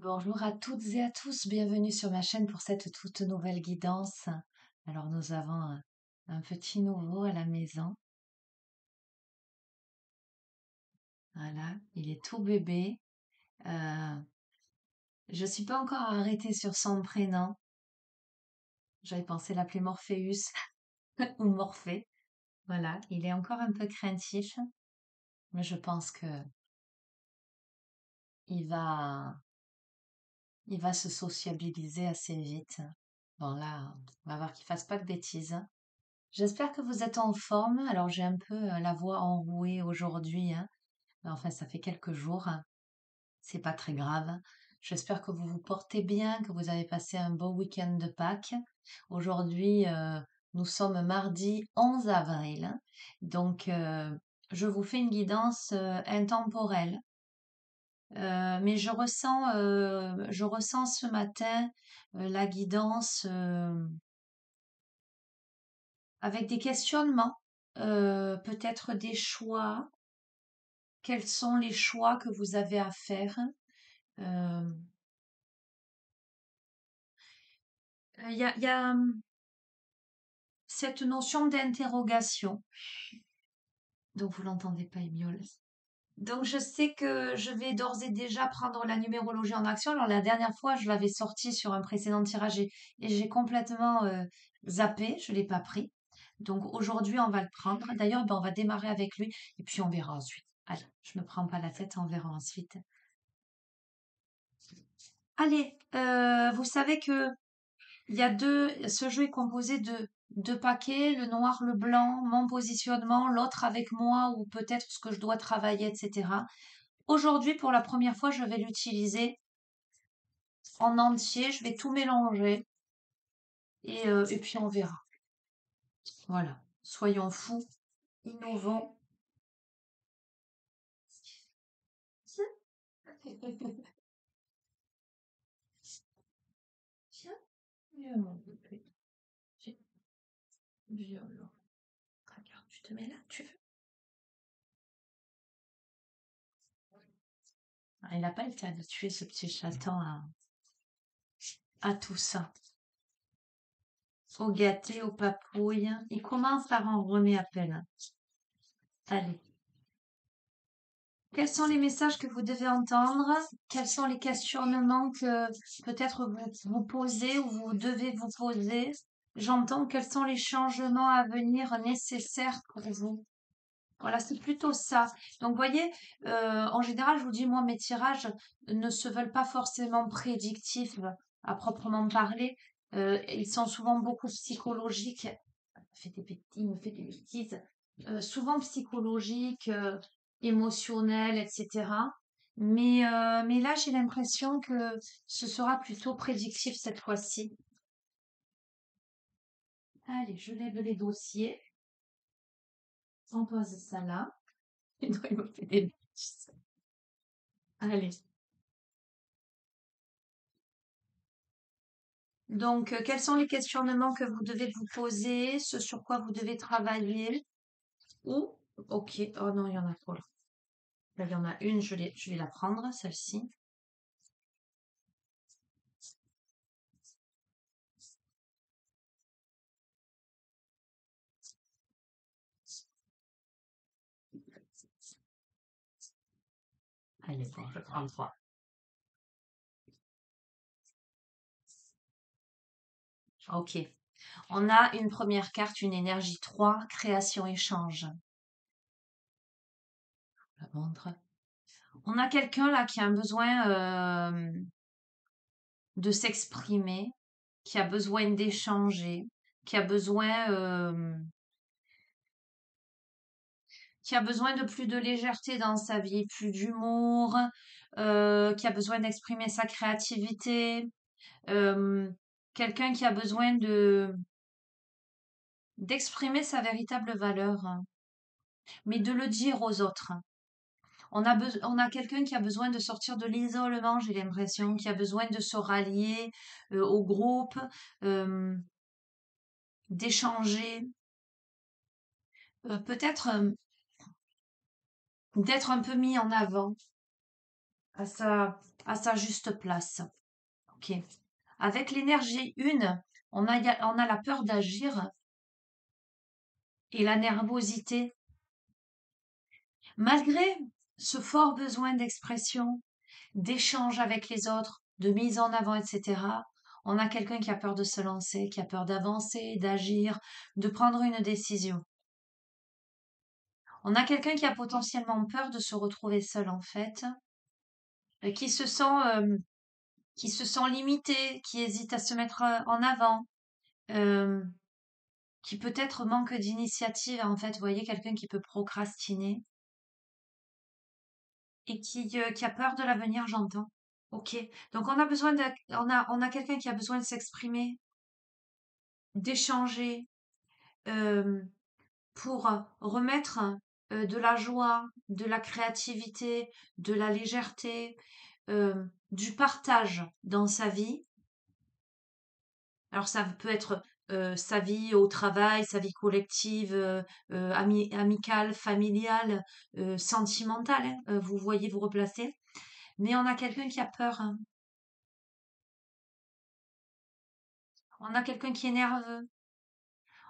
Bonjour à toutes et à tous, bienvenue sur ma chaîne pour cette toute nouvelle guidance. Alors nous avons un petit nouveau à la maison. Voilà, il est tout bébé. Euh, je suis pas encore arrêtée sur son prénom. J'avais pensé l'appeler Morpheus ou Morphée. Voilà, il est encore un peu craintif, mais je pense que il va, il va se sociabiliser assez vite. Bon là, on va voir qu'il fasse pas de bêtises. J'espère que vous êtes en forme. Alors j'ai un peu la voix enrouée aujourd'hui, hein. Mais enfin, ça fait quelques jours, hein. C'est pas très grave. J'espère que vous vous portez bien, que vous avez passé un beau week-end de Pâques. Aujourd'hui, nous sommes mardi 11 avril, hein. Donc, je vous fais une guidance intemporelle. Mais je ressens ce matin la guidance avec des questionnements, peut-être des choix. Quels sont les choix que vous avez à faire? Euh, il y a cette notion d'interrogation. Donc vous l'entendez pas, Émiole. Donc je sais que je vais d'ores et déjà prendre la numérologie en action. Alors la dernière fois, je l'avais sortie sur un précédent tirage et j'ai complètement zappé, je l'ai pas pris. Donc aujourd'hui, on va le prendre. D'ailleurs, ben, on va démarrer avec lui et puis on verra ensuite. Allez, je me prends pas la tête, on verra ensuite. Allez, vous savez que il y a ce jeu est composé de deux paquets, le noir, le blanc, mon positionnement, l'autre avec moi ou peut-être ce que je dois travailler, etc. Aujourd'hui, pour la première fois, je vais l'utiliser en entier. Je vais tout mélanger et puis on verra. Voilà. Soyons fous, innovants. Tiens, viens, mon bébé. Viens, viens là. Regarde, tu te mets là, tu veux. Ah, il n'a pas été habitué, ce petit chaton, à tout ça. Au gâté, aux papouilles. Il commence à ronronner à peine. Allez. Quels sont les messages que vous devez entendre? Quels sont les questionnements que peut-être vous posez ou vous devez vous poser? J'entends quels sont les changements à venir nécessaires pour vous. Voilà, c'est plutôt ça. Donc, voyez, en général, je vous dis, moi, mes tirages ne se veulent pas forcément prédictifs à proprement parler. Ils sont souvent beaucoup psychologiques. Il me fait des bêtises. Souvent psychologiques, émotionnels, etc. Mais là, j'ai l'impression que ce sera plutôt prédictif cette fois-ci. Allez, je lève les dossiers. On pose ça là. Il me fait des bêtises. Allez. Donc, quels sont les questionnements que vous devez vous poser, ce sur quoi vous devez travailler? Ou, ok, oh non, il y en a trop là. Là, il y en a une, je vais la prendre, celle-ci. Allez, bon, je prends trois. Ok. On a une première carte, une énergie 3, création-échange. La montre. On a quelqu'un là qui a un besoin de s'exprimer, qui a besoin d'échanger, qui a besoin qui a besoin de plus de légèreté dans sa vie, plus d'humour, qui a besoin d'exprimer sa créativité, euh, quelqu'un qui a besoin de d'exprimer sa véritable valeur, hein, mais de le dire aux autres. On a quelqu'un qui a besoin de sortir de l'isolement, j'ai l'impression, qui a besoin de se rallier au groupe, euh, d'échanger, peut-être d'être un peu mis en avant. à sa juste place. Ok. Avec l'énergie 1, on a la peur d'agir et la nervosité. Malgré ce fort besoin d'expression, d'échange avec les autres, de mise en avant, etc., on a quelqu'un qui a peur de se lancer, qui a peur d'avancer, d'agir, de prendre une décision. On a quelqu'un qui a potentiellement peur de se retrouver seul en fait, euh, qui se sent, euh, qui se sent limité, qui hésite à se mettre en avant, euh, qui peut-être manque d'initiative en fait. Vous voyez, quelqu'un qui peut procrastiner et qui a peur de l'avenir, j'entends. Ok. Donc on a quelqu'un qui a besoin de s'exprimer, d'échanger, euh, pour remettre de la joie, de la créativité, de la légèreté, du partage dans sa vie. Alors ça peut être sa vie au travail, sa vie collective, amicale, familiale, sentimentale, hein, vous voyez vous replacer. Mais on a quelqu'un qui a peur, hein. On a quelqu'un qui est nerveux.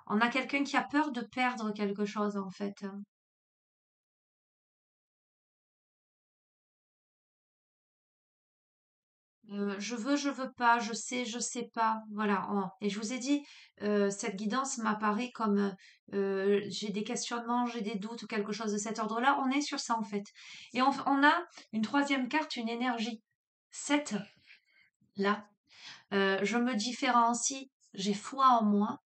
On a quelqu'un qui a peur de perdre quelque chose en fait, hein. Je veux pas, je sais pas. Voilà. Et je vous ai dit, cette guidance m'apparaît comme j'ai des questionnements, j'ai des doutes ou quelque chose de cet ordre-là. On est sur ça en fait. Et on a une troisième carte, une énergie. 7 là. Je me différencie, j'ai foi en moi,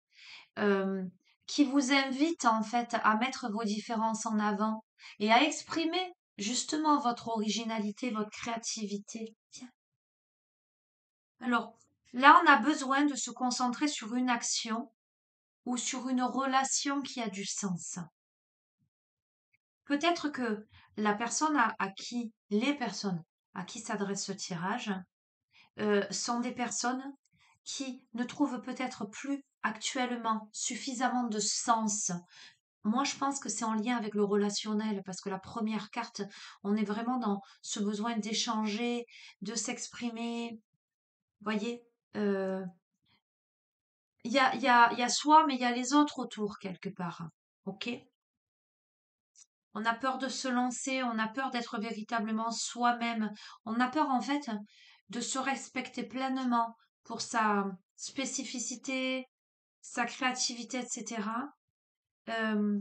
euh, qui vous invite en fait à mettre vos différences en avant et à exprimer justement votre originalité, votre créativité. Alors, là, on a besoin de se concentrer sur une action ou sur une relation qui a du sens. Peut-être que la personne à qui, les personnes à qui s'adresse ce tirage, sont des personnes qui ne trouvent peut-être plus actuellement suffisamment de sens. Moi, je pense que c'est en lien avec le relationnel, parce que la première carte, on est vraiment dans ce besoin d'échanger, de s'exprimer. Voyez, euh, il y a soi, mais il y a les autres autour quelque part. Ok? On a peur de se lancer, on a peur d'être véritablement soi-même. On a peur en fait de se respecter pleinement pour sa spécificité, sa créativité, etc. Euh,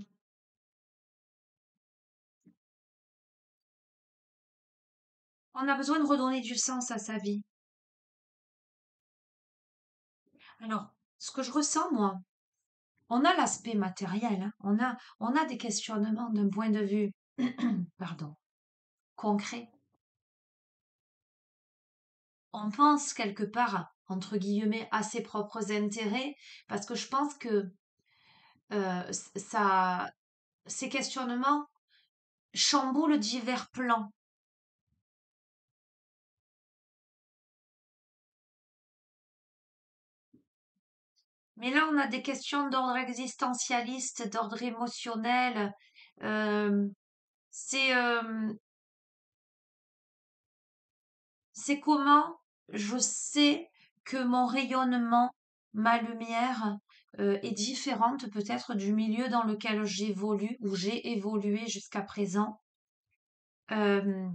on a besoin de redonner du sens à sa vie. Alors, ce que je ressens, moi, on a l'aspect matériel, hein. On a des questionnements d'un point de vue, pardon, concret. On pense quelque part, entre guillemets, à ses propres intérêts, parce que je pense que ça, ces questionnements chamboulent divers plans. Mais là, on a des questions d'ordre existentialiste, d'ordre émotionnel. euh, c'est euh, c'est comment je sais que mon rayonnement, ma lumière, est différente peut-être du milieu dans lequel j'évolue ou j'ai évolué jusqu'à présent. Euh,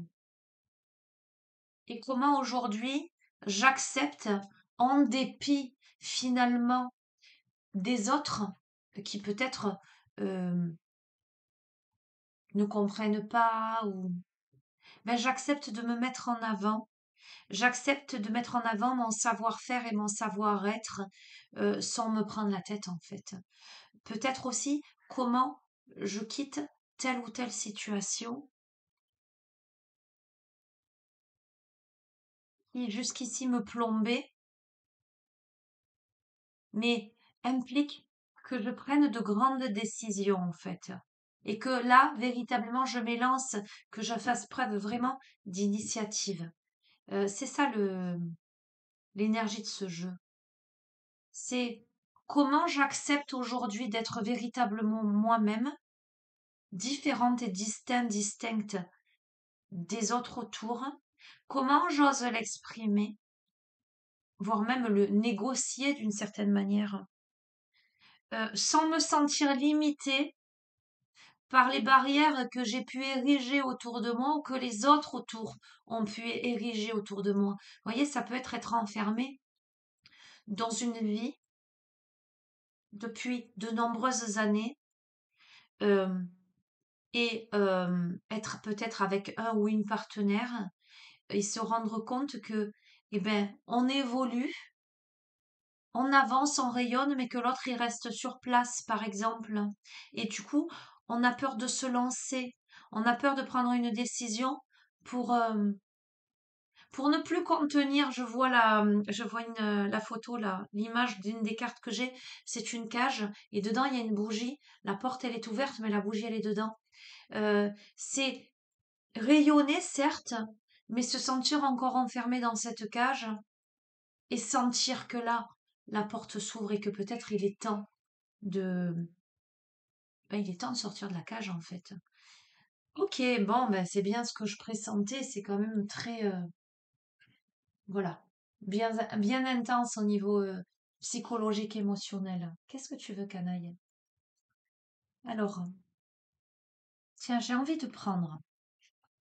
Et comment aujourd'hui j'accepte, en dépit finalement des autres qui peut-être ne comprennent pas ou ben, j'accepte de me mettre en avant. J'accepte de mettre en avant mon savoir-faire et mon savoir-être sans me prendre la tête en fait. Peut-être aussi comment je quitte telle ou telle situation qui jusqu'ici me plombait mais implique que je prenne de grandes décisions en fait. Et que là, véritablement, je m'élance, que je fasse preuve vraiment d'initiative. C'est ça l'énergie de ce jeu. C'est comment j'accepte aujourd'hui d'être véritablement moi-même, différente et distincte des autres autour, Comment j'ose l'exprimer, voire même le négocier d'une certaine manière, sans me sentir limitée par les barrières que j'ai pu ériger autour de moi ou que les autres autour ont pu ériger autour de moi. Vous voyez, ça peut être enfermé dans une vie depuis de nombreuses années, euh, et être peut-être avec un ou une partenaire et se rendre compte que, eh ben, on évolue, on avance, on rayonne, mais que l'autre il reste sur place, par exemple. Et du coup, on a peur de se lancer, on a peur de prendre une décision pour euh, pour ne plus contenir. Je vois la photo là, l'image d'une des cartes que j'ai, c'est une cage et dedans il y a une bougie. La porte elle est ouverte, mais la bougie elle est dedans. C'est rayonner, certes, mais se sentir encore enfermé dans cette cage et sentir que là, la porte s'ouvre et que peut-être de, il est temps de sortir de la cage en fait. Ok, bon, ben c'est bien ce que je pressentais, c'est quand même très, voilà, bien intense au niveau psychologique, émotionnel. Qu'est-ce que tu veux, canaille? Alors, tiens, j'ai envie de prendre.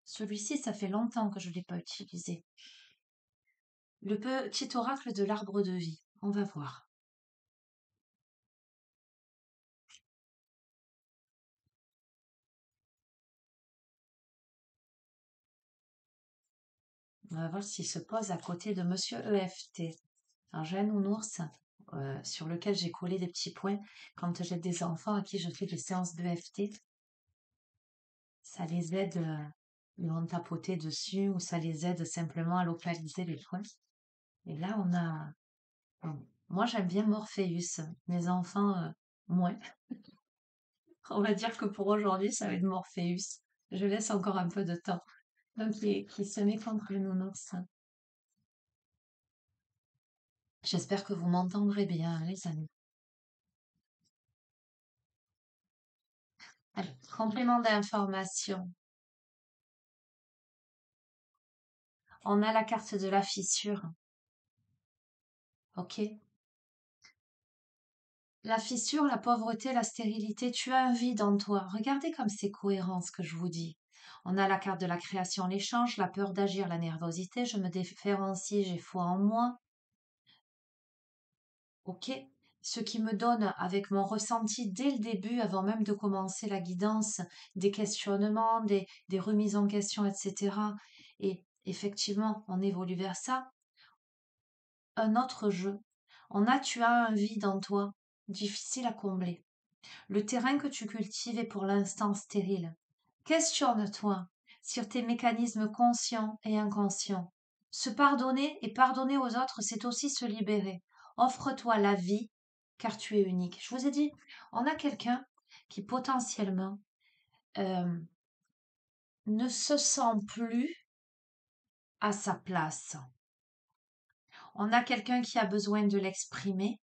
Celui-ci, ça fait longtemps que je ne l'ai pas utilisé. Le petit oracle de l'arbre de vie. On va voir. On va voir s'il se pose à côté de Monsieur EFT. Alors, j'ai un nounours sur lequel j'ai collé des petits points quand j'ai des enfants à qui je fais des séances d'EFT. Ça les aide, ils vont tapoter dessus ou ça les aide simplement à localiser les points. Et là, bon, moi, j'aime bien Morpheus. Mes enfants, moins. On va dire que pour aujourd'hui, ça va être Morpheus. Je laisse encore un peu de temps. Donc, qui se met contre le nounours. J'espère que vous m'entendrez bien, les amis. Allez, complément d'information. On a la carte de la fissure. Ok? La fissure, la pauvreté, la stérilité, tu as un vide en toi. Regardez comme c'est cohérent ce que je vous dis. On a la carte de la création, l'échange, la peur d'agir, la nervosité, je me différencie, j'ai foi en moi. Ok? Ce qui me donne, avec mon ressenti dès le début, avant même de commencer la guidance, des questionnements, des remises en question, etc. Et effectivement, on évolue vers ça. Un autre jeu. Tu as un vide en toi, difficile à combler. Le terrain que tu cultives est pour l'instant stérile. Questionne-toi sur tes mécanismes conscients et inconscients. Se pardonner et pardonner aux autres, c'est aussi se libérer. Offre-toi la vie, car tu es unique. Je vous ai dit, on a quelqu'un qui potentiellement euh, ne se sent plus à sa place. On a quelqu'un qui a besoin de l'exprimer.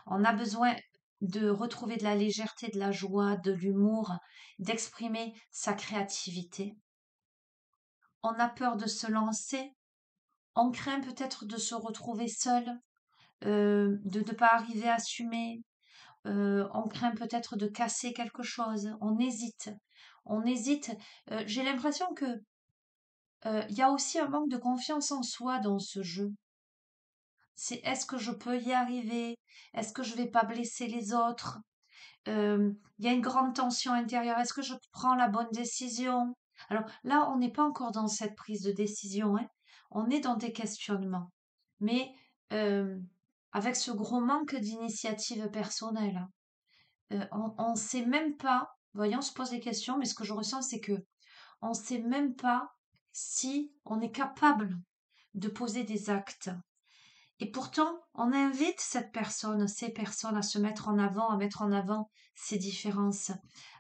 On a besoin de retrouver de la légèreté, de la joie, de l'humour, d'exprimer sa créativité. On a peur de se lancer. On craint peut-être de se retrouver seul, de ne pas arriver à assumer. On craint peut-être de casser quelque chose. On hésite. On hésite. J'ai l'impression que il y a aussi un manque de confiance en soi dans ce jeu. C'est est-ce que je peux y arriver? Est-ce que je vais pas blesser les autres? Il y a une grande tension intérieure. Est-ce que je prends la bonne décision? Alors là, on n'est pas encore dans cette prise de décision, hein. On est dans des questionnements. Mais euh, avec ce gros manque d'initiative personnelle, hein, on ne sait même pas, voyons, on se pose des questions, mais ce que je ressens, c'est que on ne sait même pas si on est capable de poser des actes. Et pourtant, on invite cette personne, ces personnes à se mettre en avant, à mettre en avant ses différences,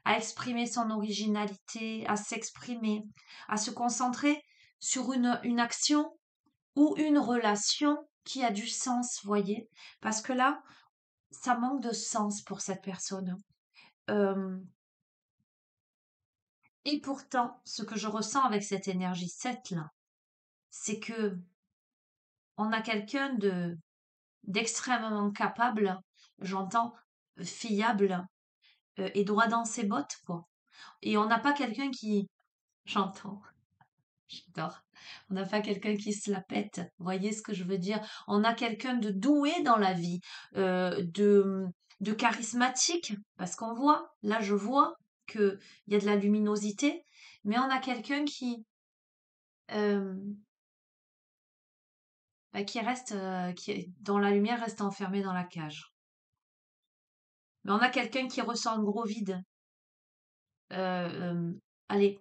à exprimer son originalité, à s'exprimer, à se concentrer sur une action ou une relation qui a du sens, voyez. Parce que là, ça manque de sens pour cette personne. Euh, et pourtant, ce que je ressens avec cette énergie 7 là, c'est que on a quelqu'un d'extrêmement capable, j'entends fiable, et droit dans ses bottes, quoi. Et on n'a pas quelqu'un qui, j'entends, j'adore. On n'a pas quelqu'un qui se la pète. Vous voyez ce que je veux dire? On a quelqu'un de doué dans la vie, de charismatique, parce qu'on voit, là je vois qu'il y a de la luminosité, mais on a quelqu'un euh, qui reste, dont la lumière reste enfermée dans la cage. Mais on a quelqu'un qui ressent un gros vide. Allez,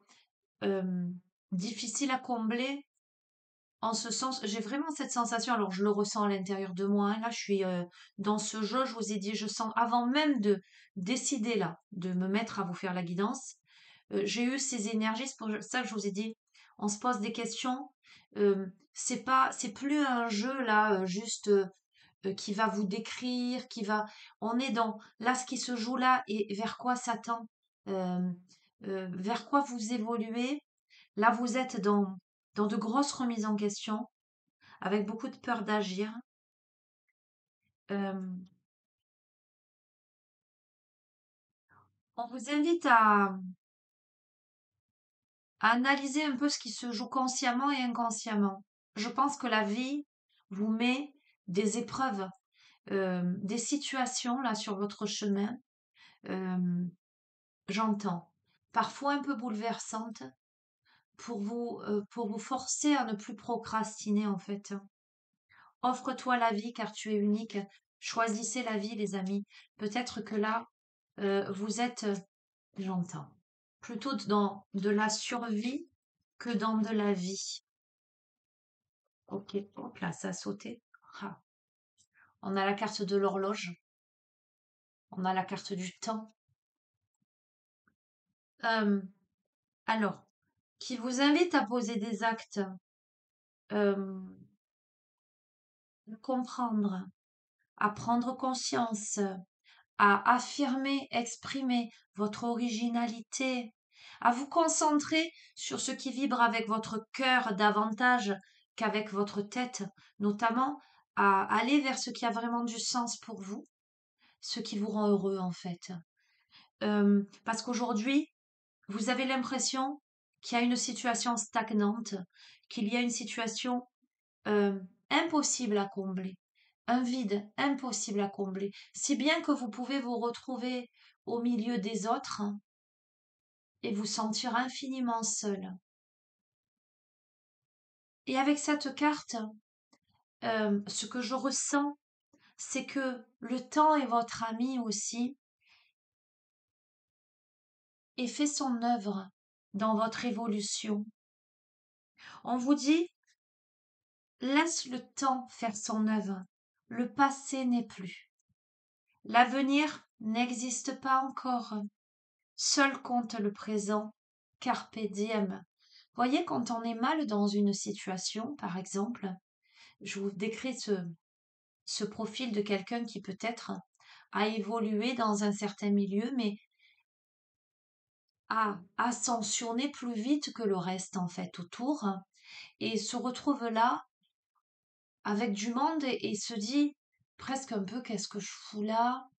euh, difficile à combler. En ce sens, j'ai vraiment cette sensation, alors je le ressens à l'intérieur de moi, hein. Là, je suis dans ce jeu, je vous ai dit, je sens avant même de décider là, de me mettre à vous faire la guidance, j'ai eu ces énergies, c'est pour ça que je vous ai dit, on se pose des questions, c'est plus un jeu là, juste qui va vous décrire, on est dans, là, ce qui se joue là et vers quoi ça tend, euh, vers quoi vous évoluez. Là, vous êtes dans de grosses remises en question, avec beaucoup de peur d'agir. Euh, on vous invite à analyser un peu ce qui se joue consciemment et inconsciemment. Je pense que la vie vous met des épreuves, des situations là sur votre chemin, euh, j'entends, parfois un peu bouleversantes, pour vous forcer à ne plus procrastiner en fait. Offre-toi la vie car tu es unique. Choisissez la vie, les amis. Peut-être que là, vous êtes, j'entends, plutôt dans de la survie que dans de la vie. Ok, hop là, ça a sauté. Ah. On a la carte de l'horloge, on a la carte du temps. Euh, alors, qui vous invite à poser des actes, euh, à comprendre, à prendre conscience, à affirmer, exprimer votre originalité, à vous concentrer sur ce qui vibre avec votre cœur davantage qu'avec votre tête, notamment à aller vers ce qui a vraiment du sens pour vous, ce qui vous rend heureux en fait. Parce qu'aujourd'hui, vous avez l'impression qu'il y a une situation stagnante, qu'il y a une situation euh, impossible à combler, un vide impossible à combler, si bien que vous pouvez vous retrouver au milieu des autres et vous sentir infiniment seul. Et avec cette carte, ce que je ressens, c'est que le temps est votre ami aussi et fait son œuvre dans votre évolution. On vous dit, laisse le temps faire son œuvre. Le passé n'est plus. L'avenir n'existe pas encore. Seul compte le présent. Carpe diem. Voyez, quand on est mal dans une situation, par exemple, je vous décris ce profil de quelqu'un qui peut-être a évolué dans un certain milieu, mais a ascensionné plus vite que le reste, en fait, autour, et se retrouve là avec du monde et se dit presque un peu qu'est-ce que je fous là?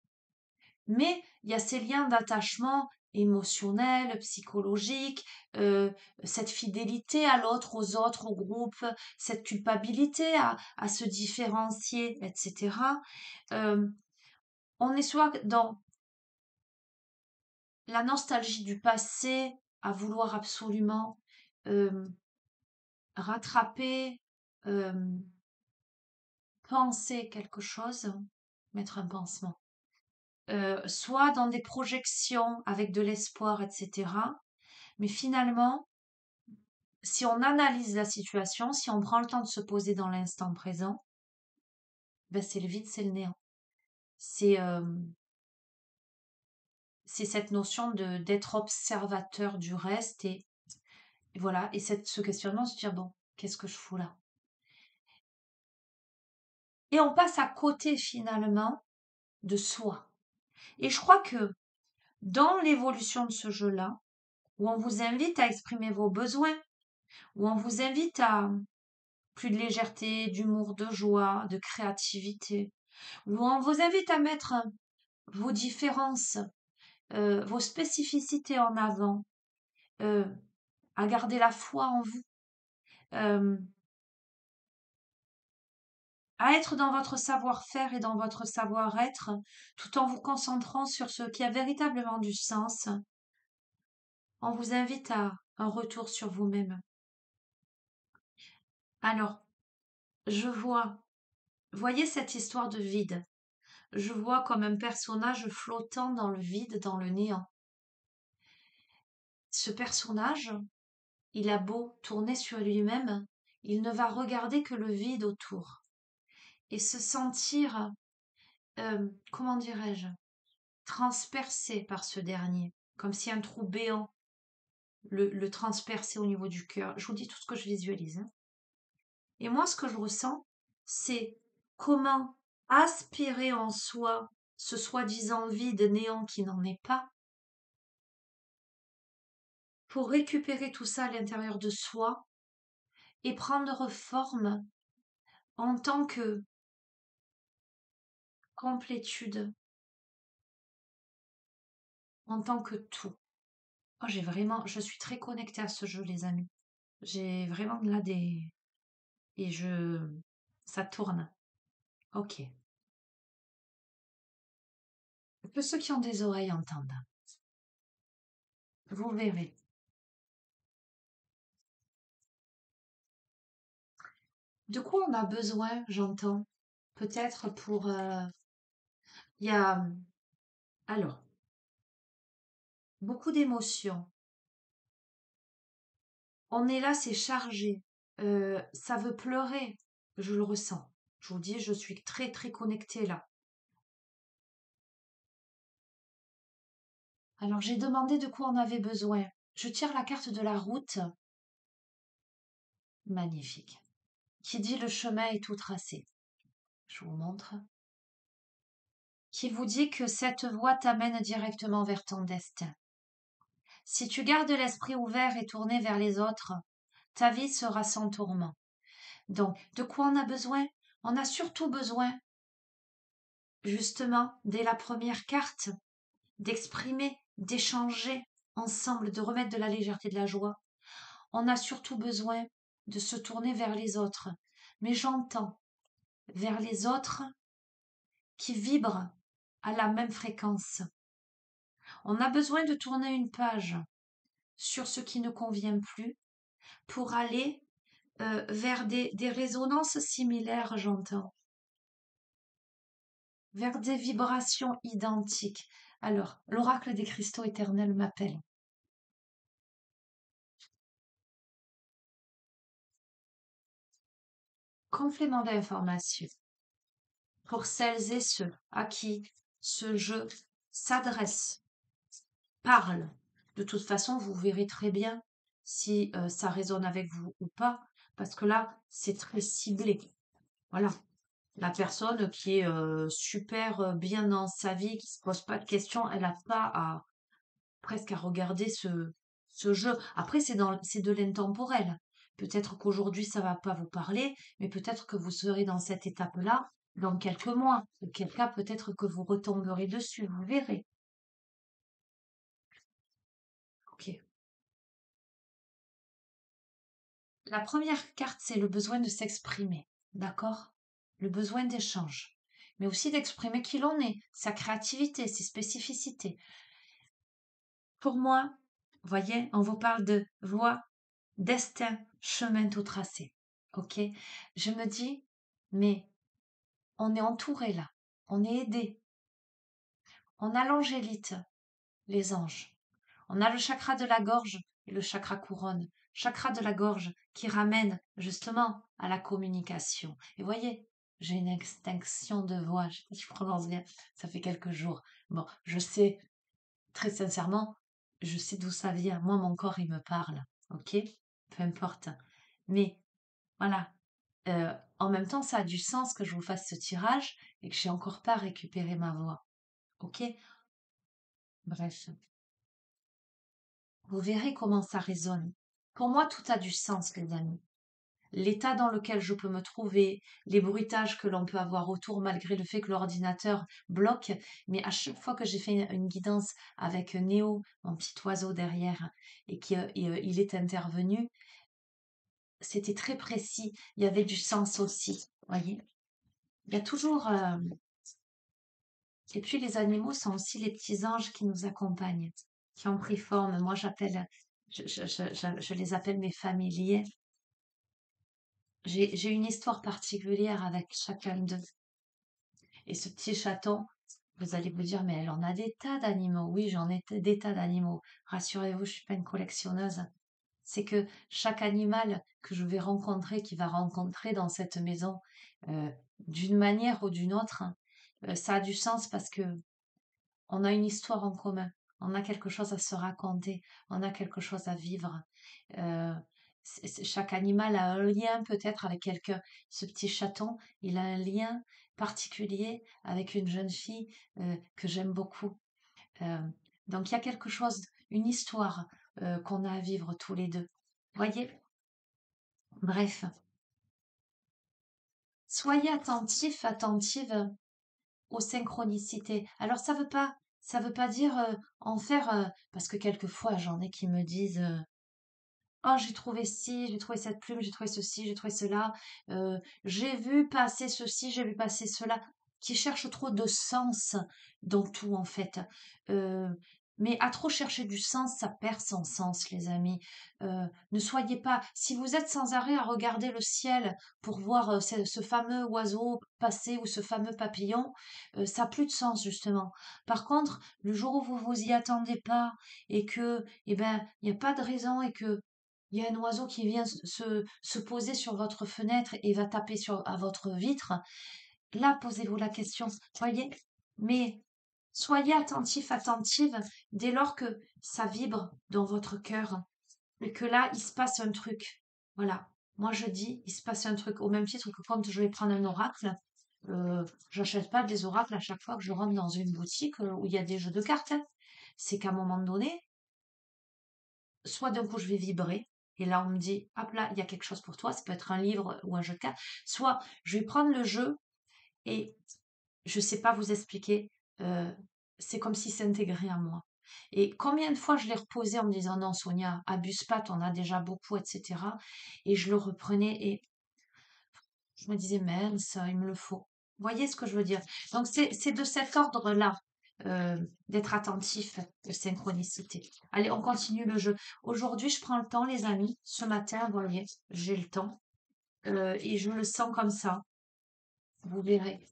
Mais il y a ces liens d'attachement émotionnel, psychologique, cette fidélité à l'autre, aux autres, au groupe, cette culpabilité à se différencier, etc. Euh, on est soit dans la nostalgie du passé, à vouloir absolument euh, rattraper, euh, penser quelque chose, mettre un pansement, soit dans des projections avec de l'espoir, etc. Mais finalement, si on analyse la situation, si on prend le temps de se poser dans l'instant présent, ben c'est le vide, c'est le néant. C'est c'est cette notion de d'être observateur du reste et voilà, et ce questionnement, se dire bon, qu'est-ce que je fous là? Et on passe à côté finalement de soi. Et je crois que dans l'évolution de ce jeu-là, où on vous invite à exprimer vos besoins, où on vous invite plus de légèreté, d'humour, de joie, de créativité. Où on vous invite à mettre vos différences, vos spécificités en avant, euh, à garder la foi en vous, euh, à être dans votre savoir-faire et dans votre savoir-être, tout en vous concentrant sur ce qui a véritablement du sens. On vous invite à un retour sur vous-même. Alors, je vois, voyez cette histoire de vide. Je vois comme un personnage flottant dans le vide, dans le néant. Ce personnage, il a beau tourner sur lui-même, il ne va regarder que le vide autour et se sentir, comment dirais-je, transpercé par ce dernier, comme si un trou béant le transperçait au niveau du cœur. Je vous dis tout ce que je visualise, hein. Et moi, ce que je ressens, c'est comment aspirer en soi ce soi-disant vide néant qui n'en est pas, pour récupérer tout ça à l'intérieur de soi et prendre forme en tant que complétude, en tant que tout. Oh, je suis très connectée à ce jeu, les amis. J'ai vraiment là et ça tourne. Ok. Que ceux qui ont des oreilles entendent. Vous verrez. De quoi on a besoin, j'entends. Peut-être pour... Il y a, alors, beaucoup d'émotions. On est là, c'est chargé. Ça veut pleurer. Je le ressens. Je vous dis, je suis très, très connectée là. Alors, j'ai demandé de quoi on avait besoin. Je tire la carte de la route. Magnifique. Qui dit le chemin est tout tracé. Je vous montre. Qui vous dit que cette voie t'amène directement vers ton destin. Si tu gardes l'esprit ouvert et tourné vers les autres, ta vie sera sans tourment. Donc, de quoi on a besoin? On a surtout besoin, justement, dès la première carte, d'exprimer, d'échanger ensemble, de remettre de la légèreté, de la joie. On a surtout besoin de se tourner vers les autres. Mais j'entends vers les autres qui vibrent à la même fréquence. On a besoin de tourner une page sur ce qui ne convient plus pour aller vers des résonances similaires, j'entends, vers des vibrations identiques. Alors, l'oracle des cristaux éternels m'appelle. Complément d'information pour celles et ceux à qui ce jeu s'adresse, parle. De toute façon, vous verrez très bien si ça résonne avec vous ou pas, parce que là, c'est très ciblé. Voilà. La personne qui est super bien dans sa vie, qui se pose pas de questions, elle n'a pas à presque à regarder ce jeu. Après, c'est de l'intemporel. Peut-être qu'aujourd'hui, ça va pas vous parler, mais peut-être que vous serez dans cette étape-là dans quelques mois. Auquel cas, peut-être que vous retomberez dessus, vous verrez. Ok. La première carte, c'est le besoin de s'exprimer, d'accord? Le besoin d'échange, mais aussi d'exprimer qui l'on est, sa créativité, ses spécificités. Pour moi, voyez, on vous parle de voie, destin, chemin tout tracé. Ok? Je me dis, mais on est entouré là, on est aidé. On a l'angélite, les anges. On a le chakra de la gorge et le chakra couronne. Chakra de la gorge qui ramène justement à la communication. Et voyez, j'ai une extinction de voix. Je sais pas si je prononce bien. Ça fait quelques jours. Bon, je sais, très sincèrement, je sais d'où ça vient. Moi, mon corps, il me parle. Ok? Peu importe. Mais voilà. En même temps, ça a du sens que je vous fasse ce tirage et que j'ai encore pas récupéré ma voix. Ok? Bref. Vous verrez comment ça résonne. Pour moi, tout a du sens, les amis. l'état dans lequel je peux me trouver, les bruitages que l'on peut avoir autour, malgré le fait que l'ordinateur bloque. Mais à chaque fois que j'ai fait une guidance avec Néo, mon petit oiseau derrière, et qu'il est intervenu, c'était très précis. Il y avait du sens aussi, voyez. Il y a toujours. Et puis les animaux sont aussi les petits anges qui nous accompagnent, qui ont pris forme. Moi, je les appelle mes familiers. J'ai une histoire particulière avec chacun d'eux. Et ce petit chaton, vous allez vous dire, mais elle en a des tas d'animaux. Oui, j'en ai des tas d'animaux. Rassurez-vous, je suis pas une collectionneuse. C'est que chaque animal que je vais rencontrer, qui va rencontrer dans cette maison, euh, d'une manière ou d'une autre, ça a du sens parce que on a une histoire en commun, on a quelque chose à se raconter, on a quelque chose à vivre. Euh, Chaque animal a un lien peut-être avec quelqu'un. Ce petit chaton, il a un lien particulier avec une jeune fille que j'aime beaucoup. Euh, donc il y a quelque chose, une histoire qu'on a à vivre tous les deux. Voyez? Bref, soyez attentifs, attentives aux synchronicités. Alors ça veut pas dire en faire, parce que quelquefois j'en ai qui me disent oh, j'ai trouvé ci, j'ai trouvé cette plume, j'ai trouvé ceci, j'ai trouvé cela, j'ai vu passer ceci, j'ai vu passer cela, qui cherchent trop de sens dans tout en fait. Euh, mais à trop chercher du sens, ça perd son sens, les amis. Ne soyez pas, si vous êtes sans arrêt à regarder le ciel pour voir ce fameux oiseau passer ou ce fameux papillon, ça n'a plus de sens justement. Par contre, le jour où vous vous y attendez pas et que, eh ben, il n'y a pas de raison et que il y a un oiseau qui vient se poser sur votre fenêtre et va taper à votre vitre. Là, posez-vous la question, voyez. Mais soyez attentif, attentive dès lors que ça vibre dans votre cœur et que là, il se passe un truc. Voilà. Moi, je dis, il se passe un truc au même titre que quand je vais prendre un oracle. J'achète pas des oracles à chaque fois que je rentre dans une boutique où il y a des jeux de cartes, hein. C'est qu'à un moment donné, soit d'un coup je vais vibrer, et là on me dit, hop là, il y a quelque chose pour toi, ça peut être un livre ou un jeu de cartes, soit je vais prendre le jeu et je sais pas vous expliquer, euh, c'est comme si c'est intégré à moi. Et combien de fois je l'ai reposé en me disant non Sonia, abuse pas, t'en as déjà beaucoup, etc. Et je le reprenais et je me disais, merde, ça, il me le faut. Vous voyez ce que je veux dire? Donc, c'est de cet ordre-là, d'être attentif, de synchronicité. Allez, on continue le jeu. Aujourd'hui, je prends le temps, les amis. Ce matin, vous voyez, j'ai le temps. Et je le sens comme ça. Vous verrez.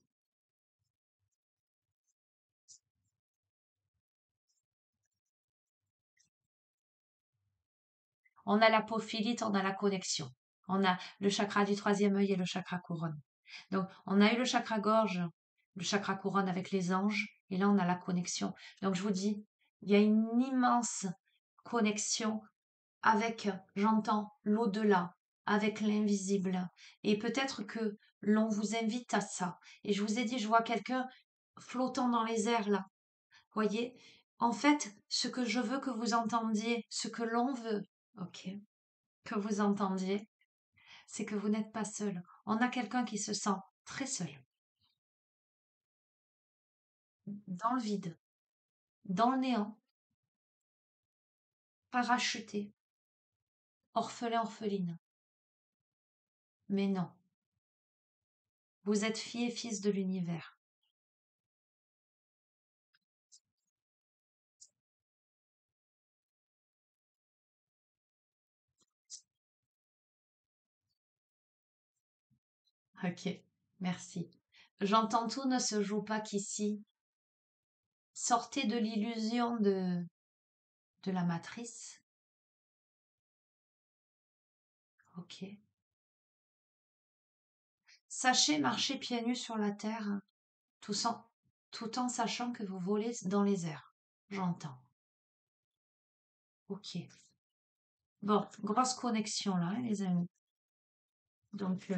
On a l'apophylite, on a la connexion. On a le chakra du troisième œil et le chakra couronne. Donc, on a eu le chakra gorge, le chakra couronne avec les anges, et là, on a la connexion. Donc, je vous dis, il y a une immense connexion avec, j'entends, l'au-delà, avec l'invisible. Et peut-être que l'on vous invite à ça. Et je vous ai dit, je vois quelqu'un flottant dans les airs là. Voyez, en fait, ce que je veux que vous entendiez, ce que l'on veut, ok, que vous entendiez, c'est que vous n'êtes pas seul. On a quelqu'un qui se sent très seul, dans le vide, dans le néant, parachuté, orphelin, orpheline. Mais non, vous êtes fille et fils de l'univers. Ok, merci. J'entends tout ne se joue pas qu'ici. Sortez de l'illusion de la matrice. Ok. Sachez marcher pieds nus sur la terre, tout, tout en sachant que vous volez dans les airs. J'entends. Ok. Bon, grosse connexion là, hein, les amis. Donc,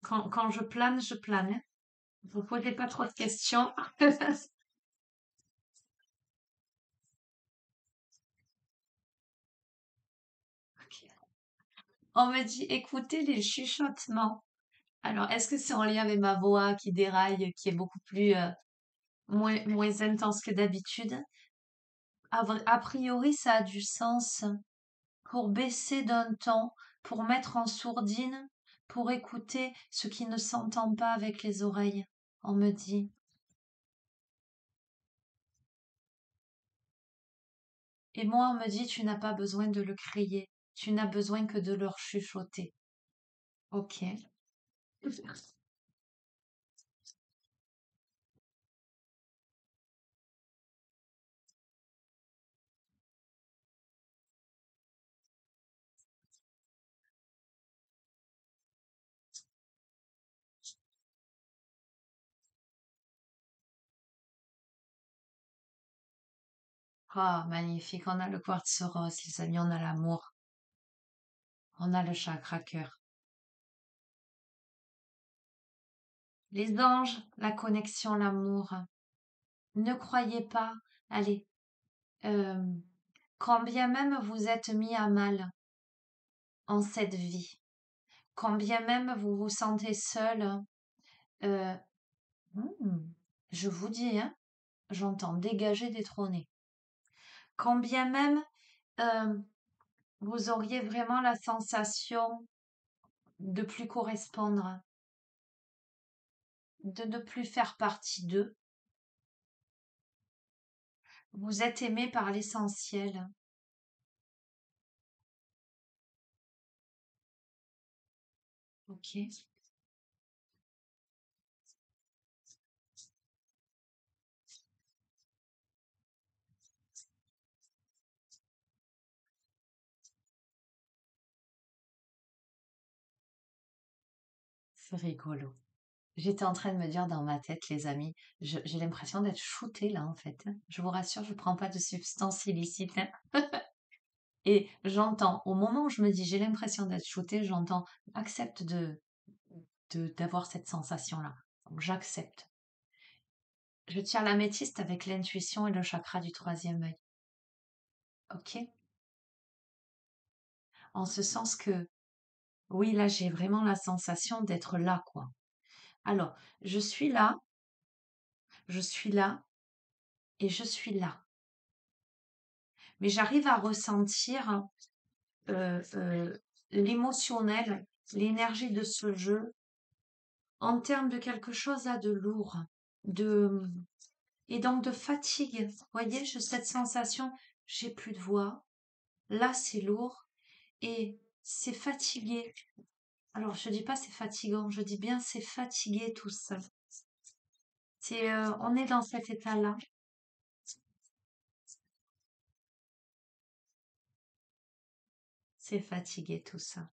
quand je plane, je plane, hein. Vous posez pas trop de questions. Ok. On me dit écoutez les chuchotements. Alors, est-ce que c'est en lien avec ma voix qui déraille, qui est beaucoup plus moins intense que d'habitude? A priori, ça a du sens pour baisser d'un ton, pour mettre en sourdine, pour écouter ce qui ne s'entend pas avec les oreilles. On me dit. Et moi, on me dit, tu n'as pas besoin de le crier, tu n'as besoin que de leur chuchoter. Ok. Ah, magnifique. On a le quartz rose, les amis, on a l'amour, on a le chakra cœur. Les anges, la connexion, l'amour. Ne croyez pas, allez, euh, quand bien même vous êtes mis à mal en cette vie, quand bien même vous vous sentez seul, euh, hmm, je vous dis, hein, j'entends dégager détrôner. Quand bien même euh, vous auriez vraiment la sensation de plus correspondre, de ne plus faire partie d'eux, vous êtes aimé par l'essentiel. Ok, c'est rigolo. J'étais en train de me dire dans ma tête, les amis, j'ai l'impression d'être shootée là en fait, hein. Je vous rassure, je prends pas de substances illicites, hein. Et j'entends, au moment où je me dis j'ai l'impression d'être shootée, j'entends accepte d'avoir cette sensation-là. Donc j'accepte. Je tire l'améthyste avec l'intuition et le chakra du troisième œil. Ok? En ce sens que, oui, là j'ai vraiment la sensation d'être là, quoi. Alors, je suis là et je suis là. Mais j'arrive à ressentir l'émotionnel, l'énergie de ce jeu en termes de quelque chose là de lourd, de et donc de fatigue. Vous voyez, j'ai cette sensation, j'ai plus de voix. Là, c'est lourd et c'est fatigué. Alors, je dis pas c'est fatigant, je dis bien c'est fatigué tout ça. C'est, on est dans cet état-là. C'est fatigué tout ça.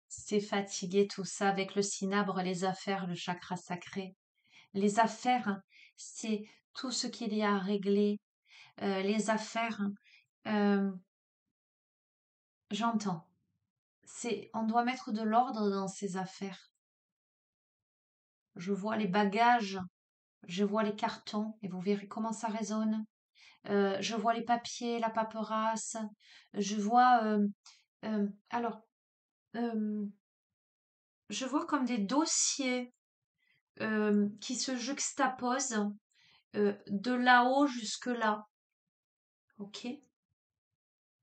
C'est fatigué tout ça avec le cinabre, les affaires, le chakra sacré. Les affaires, c'est tout ce qu'il y a à régler. Les affaires, euh, j'entends. On doit mettre de l'ordre dans ces affaires. Je vois les bagages, je vois les cartons, et vous verrez comment ça résonne. Je vois les papiers, la paperasse. Je vois, alors, euh, je vois comme des dossiers qui se juxtaposent de là-haut jusque là. Ok?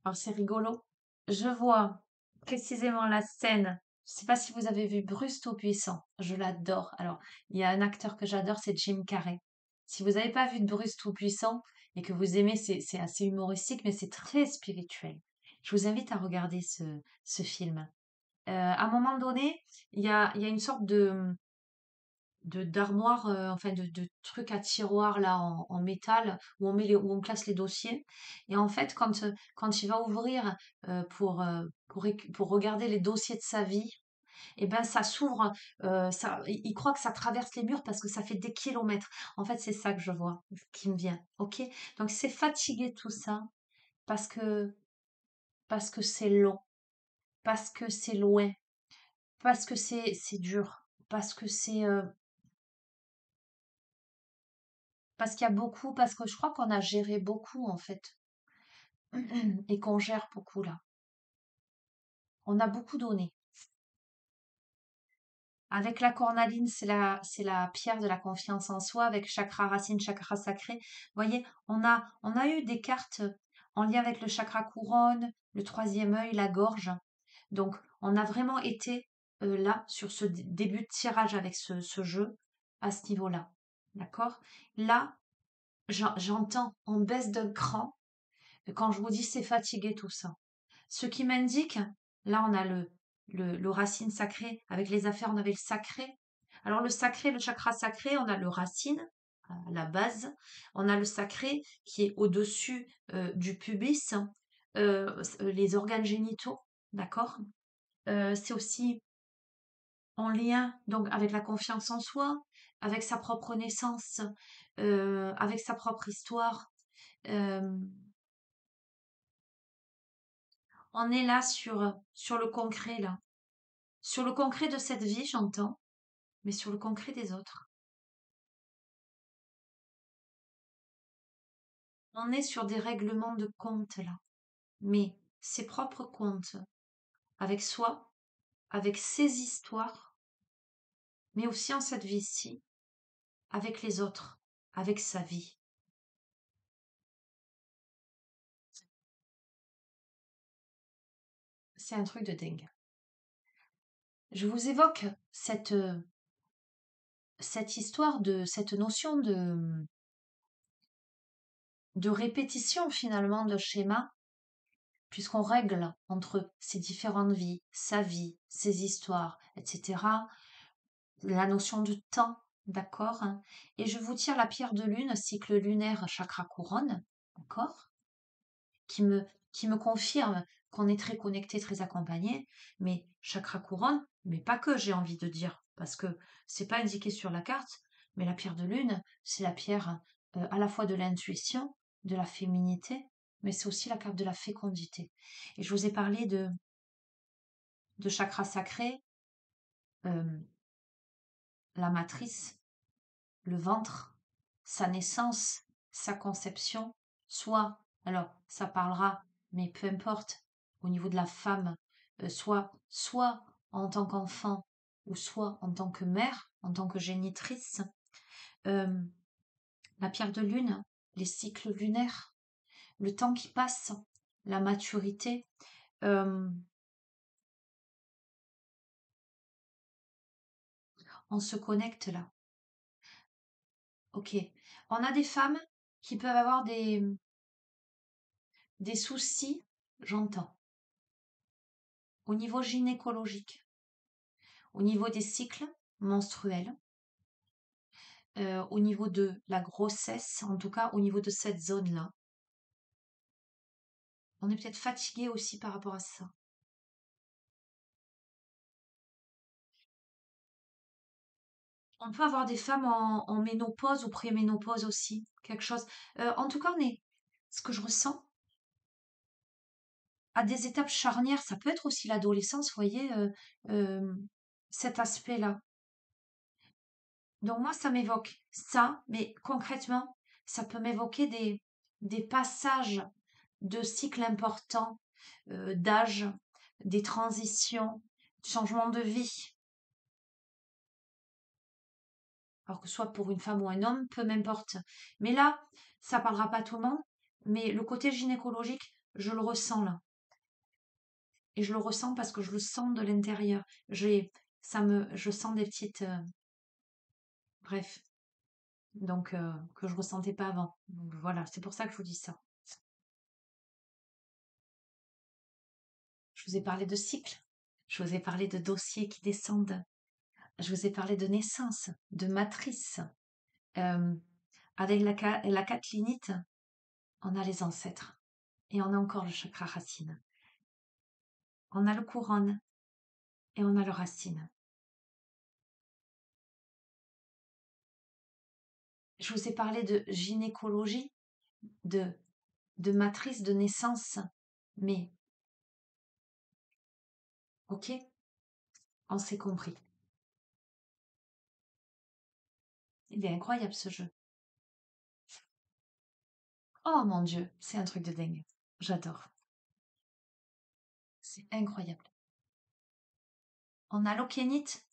Alors c'est rigolo. Je vois précisément la scène. Je sais pas si vous avez vu Bruce Tout-Puissant. Je l'adore. Alors, il y a un acteur que j'adore, c'est Jim Carrey. Si vous n'avez pas vu de Bruce Tout-Puissant et que vous aimez, c'est assez humoristique, mais c'est très spirituel. Je vous invite à regarder ce film. À un moment donné, il y a une sorte de d'armoire, enfin de trucs à tiroir là en métal où on classe les dossiers. Et en fait, quand il va ouvrir pour regarder les dossiers de sa vie, et ben ça s'ouvre, il croit que ça traverse les murs parce que ça fait des kilomètres. En fait, c'est ça que je vois, qui me vient. Ok? Donc c'est fatigué tout ça parce que parce que c'est long, parce que c'est loin, parce que c'est dur, parce que parce qu'il y a beaucoup, parce que je crois qu'on a géré beaucoup en fait, et qu'on gère beaucoup là. on a beaucoup donné. Avec la cornaline, c'est la pierre de la confiance en soi, avec chakra racine, chakra sacré. Vous voyez, on a eu des cartes en lien avec le chakra couronne, le troisième œil, la gorge. Donc, on a vraiment été là sur ce début de tirage avec ce jeu à ce niveau-là. D'accord? Là, j'entends, on baisse d'un cran quand je vous dis c'est fatigué tout ça. Ce qui m'indique, là on a le racine sacré, avec les affaires on avait le sacré. Alors le sacré, le chakra sacré, on a le racine, à la base, on a le sacré qui est au-dessus du pubis, les organes génitaux, d'accord. C'est aussi en lien donc avec la confiance en soi, avec sa propre naissance, avec sa propre histoire. Euh, on est là sur le concret, là. Sur le concret de cette vie, j'entends, mais sur le concret des autres. On est sur des règlements de compte, là. Mais ses propres comptes, avec soi, avec ses histoires, mais aussi en cette vie-ci, avec les autres, avec sa vie. C'est un truc de dingue. Je vous évoque cette histoire cette notion de répétition finalement de schéma, puisqu'on règle entre ces différentes vies, sa vie, ses histoires, etc., la notion de temps, d'accord, hein. Et je vous tire la pierre de lune, cycle lunaire, chakra couronne, d'accord, qui me, qui me confirme qu'on est très connecté, très accompagné, mais chakra couronne, mais pas que, j'ai envie de dire, parce que c'est pas indiqué sur la carte, mais la pierre de lune, c'est la pierre à la fois de l'intuition, de la féminité, mais c'est aussi la carte de la fécondité. Et je vous ai parlé de chakra sacré, euh, la matrice, le ventre, sa naissance, sa conception, soit, alors ça parlera, mais peu importe, au niveau de la femme, soit en tant qu'enfant, ou soit en tant que mère, en tant que génitrice, euh, la pierre de lune, les cycles lunaires, le temps qui passe, la maturité, euh, on se connecte là. Ok. On a des femmes qui peuvent avoir des soucis, j'entends, au niveau gynécologique, au niveau des cycles menstruels, au niveau de la grossesse, en tout cas au niveau de cette zone-là. On est peut-être fatigué aussi par rapport à ça. On peut avoir des femmes en ménopause ou préménopause aussi, quelque chose. En tout cas, ce que je ressens, à des étapes charnières, ça peut être aussi l'adolescence, vous voyez, euh, cet aspect-là. Donc moi, ça m'évoque ça, mais concrètement, ça peut m'évoquer des passages de cycles importants, d'âge, des transitions, changements de vie. Alors que ce soit pour une femme ou un homme, peu m'importe. Mais là, ça parlera pas à tout le monde, mais le côté gynécologique, je le ressens là. Et je le ressens parce que je le sens de l'intérieur. Je sens des petites, bref, donc que je ressentais pas avant. Donc voilà, c'est pour ça que je vous dis ça. Je vous ai parlé de cycles, je vous ai parlé de dossiers qui descendent, je vous ai parlé de naissance, de matrice. Euh, avec la catlinite, on a les ancêtres et on a encore le chakra racine. On a le couronne et on a le racine. Je vous ai parlé de gynécologie, de, de matrice de naissance, mais ok, on s'est compris. Il est incroyable ce jeu. Oh mon Dieu, c'est un truc de dingue. J'adore. C'est incroyable. On a l'okénite,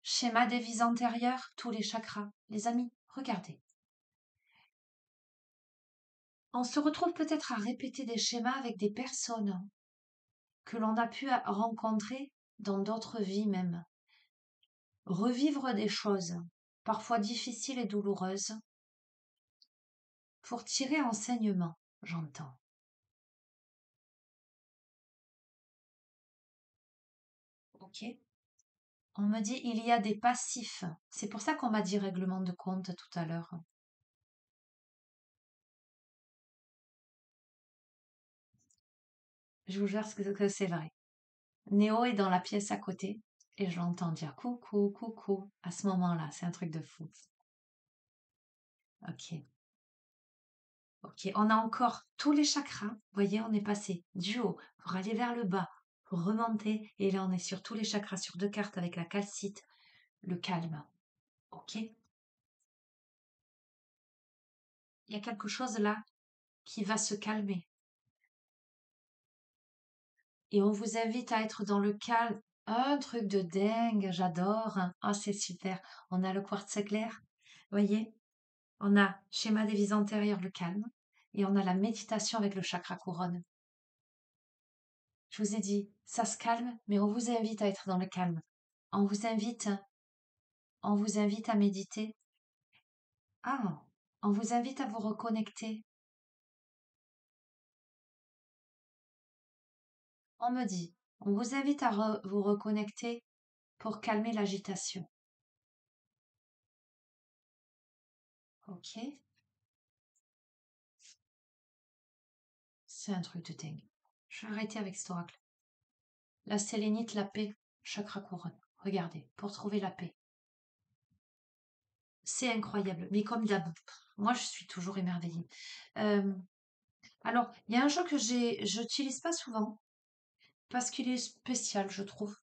schéma des vies antérieures, tous les chakras. Les amis, regardez. On se retrouve peut-être à répéter des schémas avec des personnes que l'on a pu rencontrer dans d'autres vies même. Revivre des choses, parfois difficiles et douloureuses, pour tirer enseignement, j'entends. Ok? On me dit il y a des passifs. C'est pour ça qu'on m'a dit règlement de compte tout à l'heure. Je vous jure que c'est vrai. Néo est dans la pièce à côté et je l'entends dire coucou, coucou à ce moment-là. C'est un truc de fou. Ok. Ok. On a encore tous les chakras. Vous voyez, on est passé du haut pour aller vers le bas, pour remonter. Et là, on est sur tous les chakras, sur 2 cartes avec la calcite, le calme. Ok. Il y a quelque chose là qui va se calmer. Et on vous invite à être dans le calme. Un truc de dingue, j'adore. Ah, c'est super. On a le quartz clair. Voyez, on a schéma des vies antérieures, le calme. Et on a la méditation avec le chakra couronne. Je vous ai dit, ça se calme, mais on vous invite à être dans le calme. On vous invite, on vous invite à méditer. Ah, on vous invite à vous reconnecter. On me dit, on vous invite à vous reconnecter pour calmer l'agitation. Ok? C'est un truc de dingue. Je vais arrêter avec cet oracle. La sélénite, la paix, chakra couronne. Regardez, pour trouver la paix. C'est incroyable, mais comme d'hab. Moi, je suis toujours émerveillée. Euh, alors, il y a un jeu que j'utilise pas souvent parce qu'il est spécial, je trouve.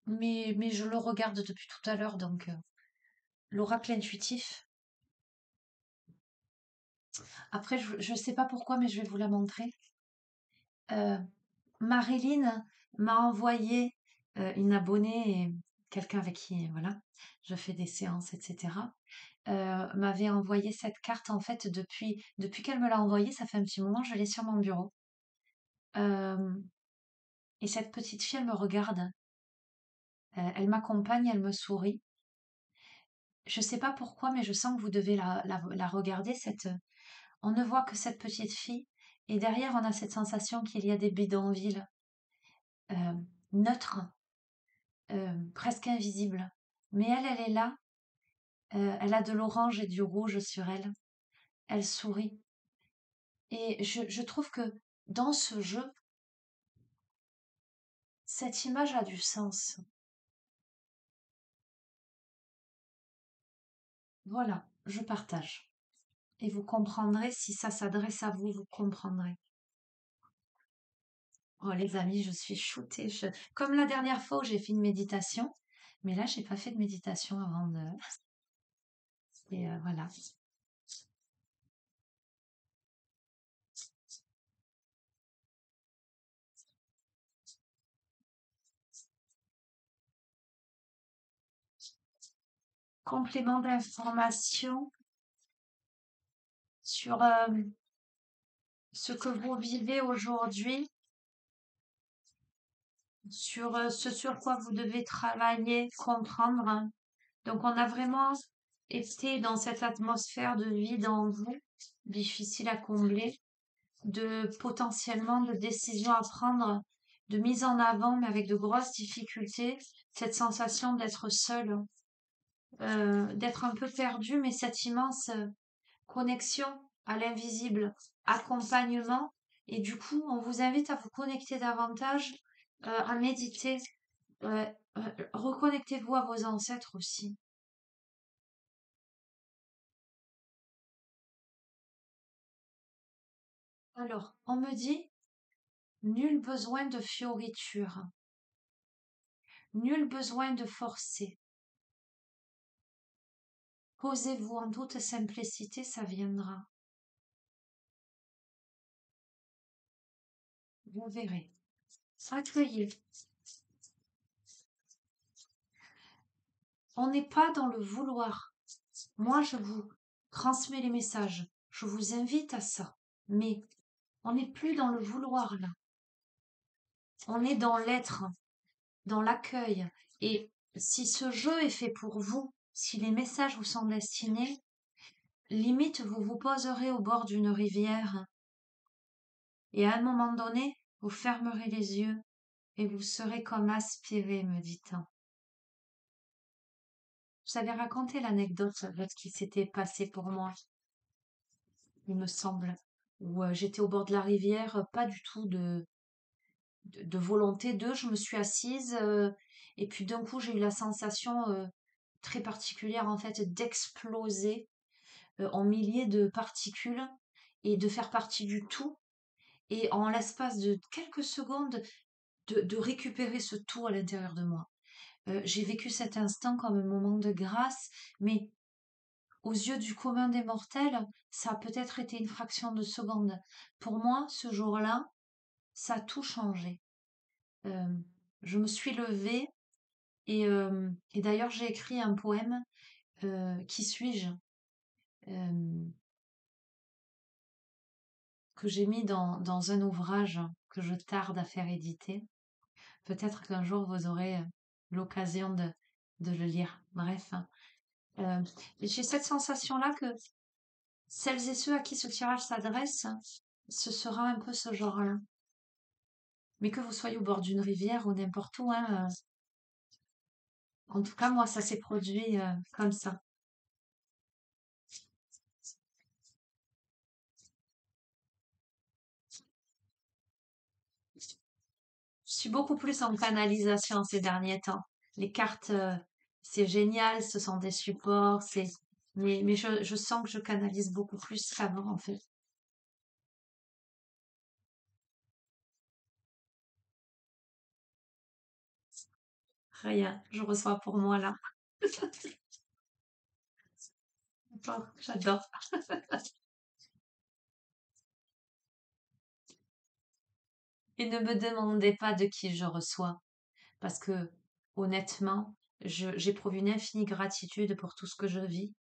Mais je le regarde depuis tout à l'heure, donc l'oracle intuitif. Après, je ne sais pas pourquoi, mais je vais vous la montrer. Euh, Marilyn m'a envoyé une abonnée, et quelqu'un avec qui, voilà, je fais des séances, etc. M'avait envoyé cette carte en fait depuis qu'elle me l'a envoyée, ça fait un petit moment, je l'ai sur mon bureau. Euh, et cette petite fille, elle me regarde, elle m'accompagne, elle me sourit. Je sais pas pourquoi, mais je sens que vous devez la regarder. On ne voit que cette petite fille, et derrière, on a cette sensation qu'il y a des bidonvilles euh, neutres, presque invisibles. Mais elle est là. Elle a de l'orange et du rouge sur elle. Elle sourit. Et je trouve que dans ce jeu, cette image a du sens. Voilà, je partage. Et vous comprendrez si ça s'adresse à vous, vous comprendrez. Oh les amis, je suis shootée. Comme la dernière fois où j'ai fait une méditation, mais là j'ai pas fait de méditation avant de. Et voilà. Complément d'information sur ce que vous vivez aujourd'hui, sur ce sur quoi vous devez travailler, comprendre. Donc on a vraiment été dans cette atmosphère de vide en vous, difficile à combler, de potentiellement de décisions à prendre, de mise en avant, mais avec de grosses difficultés, cette sensation d'être seul, d'être un peu perdu, mais cette immense connexion à l'invisible, accompagnement, et du coup, on vous invite à vous connecter davantage, à méditer, euh, reconnectez-vous à vos ancêtres aussi. Alors, on me dit, nul besoin de fioriture, nul besoin de forcer. Posez-vous en toute simplicité, ça viendra. Vous verrez. Accueillez. On n'est pas dans le vouloir. Moi, je vous transmets les messages. Je vous invite à ça. Mais on n'est plus dans le vouloir là. On est dans l'être, dans l'accueil. Et si ce jeu est fait pour vous, si les messages vous sont destinés, limite vous vous poserez au bord d'une rivière et à un moment donné, vous fermerez les yeux et vous serez comme aspiré, me dit-on. Vous avez raconté l'anecdote de ce qui s'était passé pour moi, il me semble, où j'étais au bord de la rivière, pas du tout de volonté de, je me suis assise et puis d'un coup j'ai eu la sensation très particulière en fait d'exploser en milliers de particules et de faire partie du tout et en l'espace de quelques secondes de récupérer ce tout à l'intérieur de moi. J'ai vécu cet instant comme un moment de grâce, mais aux yeux du commun des mortels, ça a peut-être été une fraction de seconde. Pour moi, ce jour-là, ça a tout changé. Euh, je me suis levée et d'ailleurs j'ai écrit un poème, Qui suis-je, euh, que j'ai mis dans un ouvrage que je tarde à faire éditer. Peut-être qu'un jour vous aurez l'occasion de le lire. Bref, hein. Euh, j'ai cette sensation-là que celles et ceux à qui ce tirage s'adresse, ce sera un peu ce genre-là. Mais que vous soyez au bord d'une rivière ou n'importe où, hein, en tout cas, moi, ça s'est produit comme ça. Je suis beaucoup plus en canalisation ces derniers temps. Les cartes, c'est génial, ce sont des supports, mais je sens que je canalise beaucoup plus qu'avant, en fait. Rien, je reçois pour moi là. J'adore. Et ne me demandez pas de qui je reçois, parce que honnêtement, j'éprouve une infinie gratitude pour tout ce que je vis,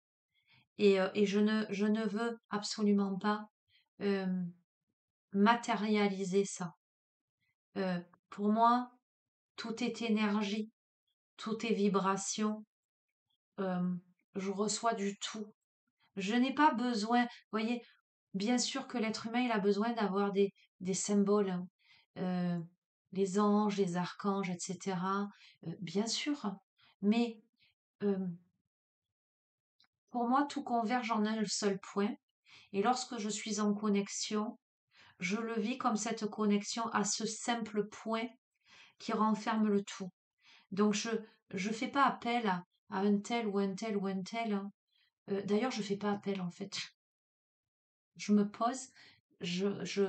et je ne veux absolument pas euh, matérialiser ça. Euh, pour moi, tout est énergie, tout est vibration. euh, je reçois du tout. Je n'ai pas besoin, vous voyez, bien sûr que l'être humain, il a besoin d'avoir des symboles, hein. Euh, les anges, les archanges, etc. Bien sûr. Mais euh, pour moi, tout converge en un seul point. Et lorsque je suis en connexion, je le vis comme cette connexion à ce simple point qui renferme le tout. Donc je fais pas appel à un tel ou un tel ou un tel, hein. D'ailleurs, je fais pas appel en fait. Je me pose, je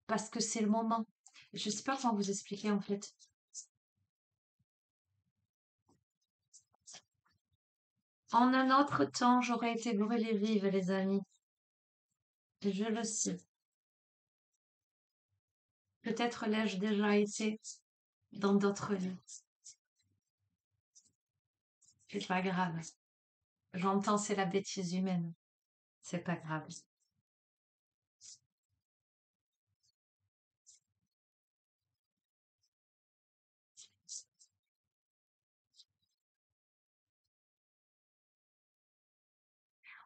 parce que c'est le moment. Je sais pas comment vous expliquer en fait. En un autre temps, j'aurais été brûlée vive, les amis. Je le sais. Peut-être l'ai-je déjà été dans d'autres vies. C'est pas grave. J'entends, c'est la bêtise humaine. C'est pas grave.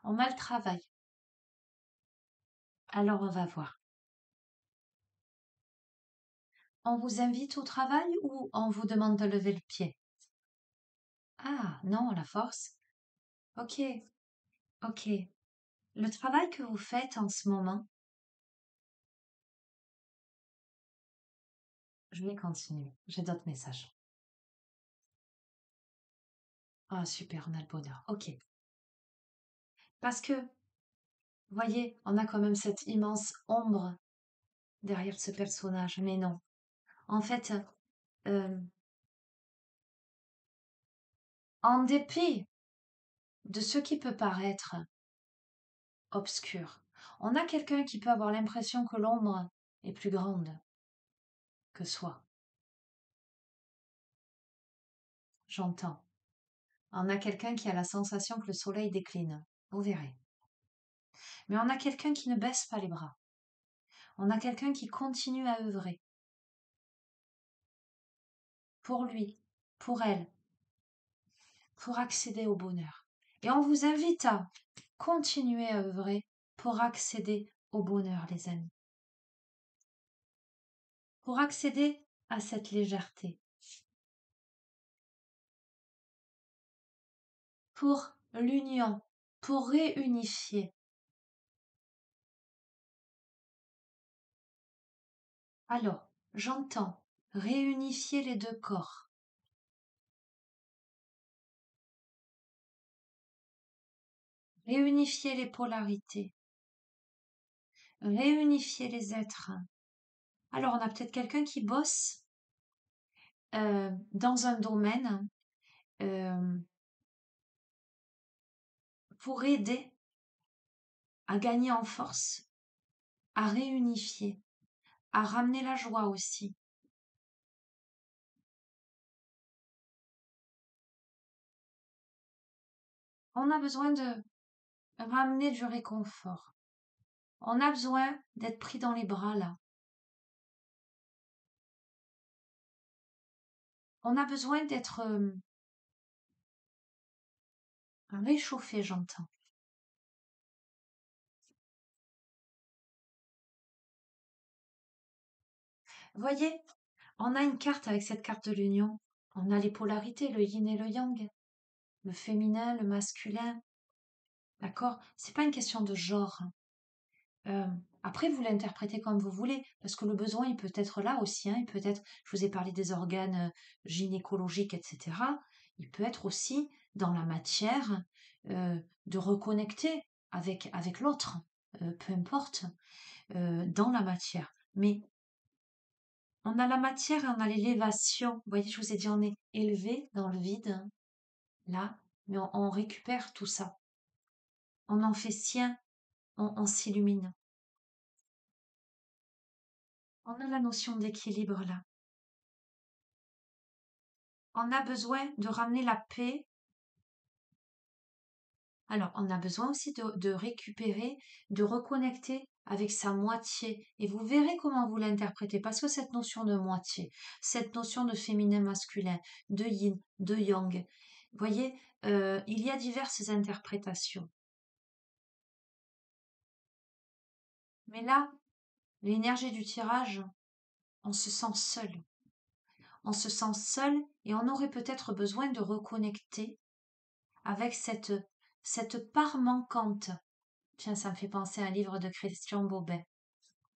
On a le travail. Alors on va voir. On vous invite au travail ou on vous demande de lever le pied? Ah, non, la force. Ok, ok. Le travail que vous faites en ce moment, je vais continuer. J'ai d'autres messages. Ah, super, on a le bonheur. Ok. Parce que, voyez, on a quand même cette immense ombre derrière ce personnage. Mais non. En fait, euh, en dépit de ce qui peut paraître obscur, on a quelqu'un qui peut avoir l'impression que l'ombre est plus grande que soi. J'entends. On a quelqu'un qui a la sensation que le soleil décline. Vous verrez. Mais on a quelqu'un qui ne baisse pas les bras. On a quelqu'un qui continue à œuvrer. Pour lui, pour elle, pour accéder au bonheur. Et on vous invite à continuer à œuvrer pour accéder au bonheur, les amis. Pour accéder à cette légèreté. Pour l'union, pour réunifier. Alors, j'entends réunifier les deux corps. Réunifier les polarités. Réunifier les êtres. Alors, on a peut-être quelqu'un qui bosse dans un domaine euh, pour aider à gagner en force, à réunifier, à ramener la joie aussi. On a besoin de ramener du réconfort. On a besoin d'être pris dans les bras là. On a besoin d'être réchauffé, j'entends. Voyez, on a une carte avec cette carte de l'union. On a les polarités, le yin et le yang, le féminin, le masculin. D'accord? C'est pas une question de genre. Euh, Après, vous l'interprétez comme vous voulez, parce que le besoin, il peut être là aussi. Hein, il peut être, je vous ai parlé des organes gynécologiques, etc. Il peut être aussi dans la matière de reconnecter avec l'autre, peu importe, dans la matière. Mais on a la matière et on a l'élévation. Vous voyez, je vous ai dit, on est élevé dans le vide, hein, là, mais on récupère tout ça. On en fait sien, on s'illumine. On a la notion d'équilibre là. On a besoin de ramener la paix. Alors, on a besoin aussi de récupérer, de reconnecter avec sa moitié. Et vous verrez comment vous l'interprétez. Parce que cette notion de moitié, cette notion de féminin masculin, de yin, de yang, vous voyez, il y a diverses interprétations. Mais là, l'énergie du tirage, on se sent seul. On se sent seul et on aurait peut-être besoin de reconnecter avec cette part manquante. Tiens, ça me fait penser à un livre de Christian Bobet,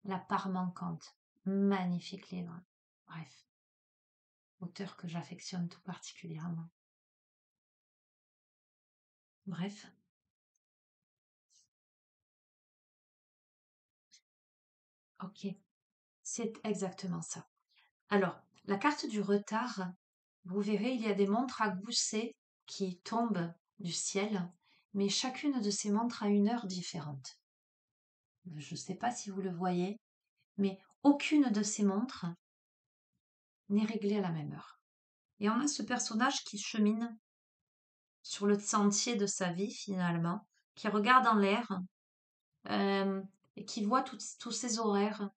La part manquante. Magnifique livre. Bref, auteur que j'affectionne tout particulièrement. Bref, ok, c'est exactement ça. Alors, la carte du retard, vous verrez, il y a des montres à gousset qui tombent du ciel, mais chacune de ces montres a une heure différente. Je ne sais pas si vous le voyez, mais aucune de ces montres n'est réglée à la même heure. Et on a ce personnage qui chemine sur le sentier de sa vie finalement, qui regarde en l'air euh, et qui voit tous ses horaires,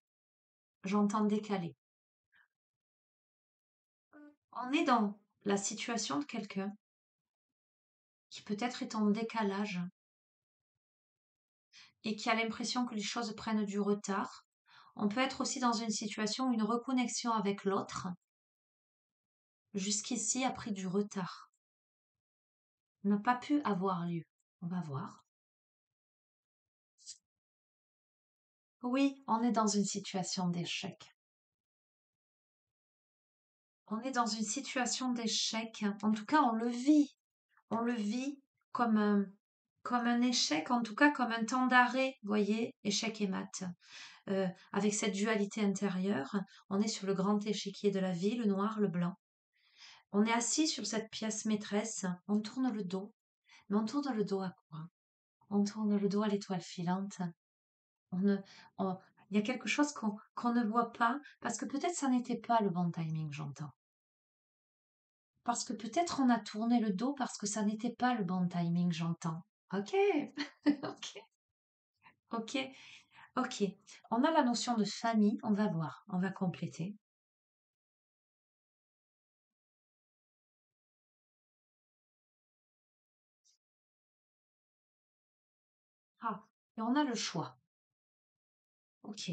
j'entends décaler. On est dans la situation de quelqu'un qui peut-être est en décalage et qui a l'impression que les choses prennent du retard. On peut être aussi dans une situation, une reconnexion avec l'autre, jusqu'ici a pris du retard, n'a pas pu avoir lieu. On va voir. Oui, on est dans une situation d'échec. On est dans une situation d'échec. En tout cas, on le vit. On le vit comme un échec, en tout cas comme un temps d'arrêt, vous voyez, échec et mat. Avec cette dualité intérieure, on est sur le grand échiquier de la vie, le noir, le blanc. On est assis sur cette pièce maîtresse, on tourne le dos. Mais on tourne le dos à quoi? On tourne le dos à l'étoile filante. On ne, on- il y a quelque chose qu'on ne voit pas, parce que peut-être ça n'était pas le bon timing, j'entends. Parce que peut-être on a tourné le dos parce que ça n'était pas le bon timing, j'entends. Ok, ok, ok, ok. On a la notion de famille, on va voir, on va compléter. Ah, et on a le choix. Ok.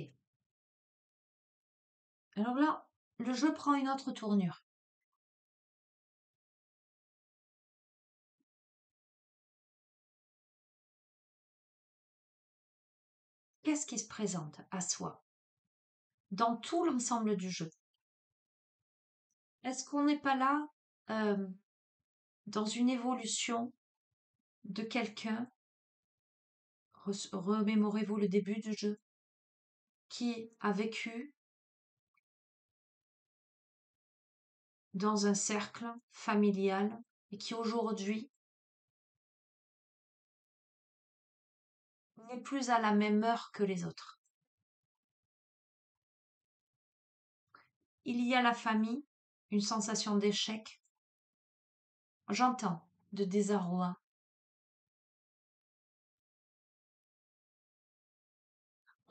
Alors là, le jeu prend une autre tournure. Qu'est-ce qui se présente à soi dans tout l'ensemble du jeu? Est-ce qu'on n'est pas là euh, dans une évolution de quelqu'un, remémorez-vous le début du jeu, qui a vécu dans un cercle familial et qui aujourd'hui n'est plus à la même heure que les autres. Il y a la famille, une sensation d'échec, j'entends, de désarroi.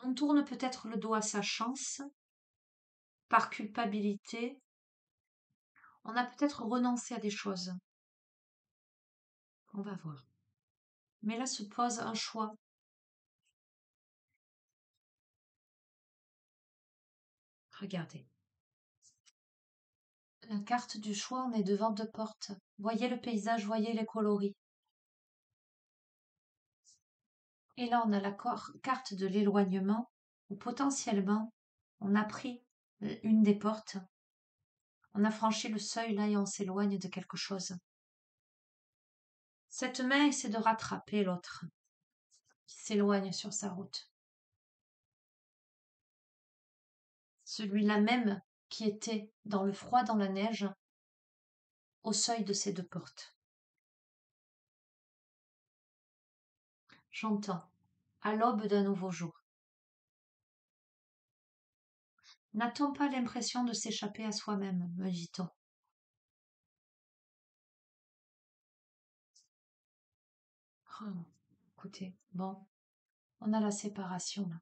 On tourne peut-être le dos à sa chance, par culpabilité, on a peut-être renoncé à des choses. On va voir. Mais là se pose un choix. Regardez. La carte du choix, on est devant deux portes. Voyez le paysage, voyez les coloris. Et là, on a la carte de l'éloignement, où potentiellement, on a pris une des portes, on a franchi le seuil là et on s'éloigne de quelque chose. Cette main essaie de rattraper l'autre, qui s'éloigne sur sa route. Celui-là même qui était dans le froid, dans la neige, au seuil de ces deux portes. J'entends, à l'aube d'un nouveau jour. N'a-t-on pas l'impression de s'échapper à soi-même, me dit-on? Oh, écoutez, bon, on a la séparation là.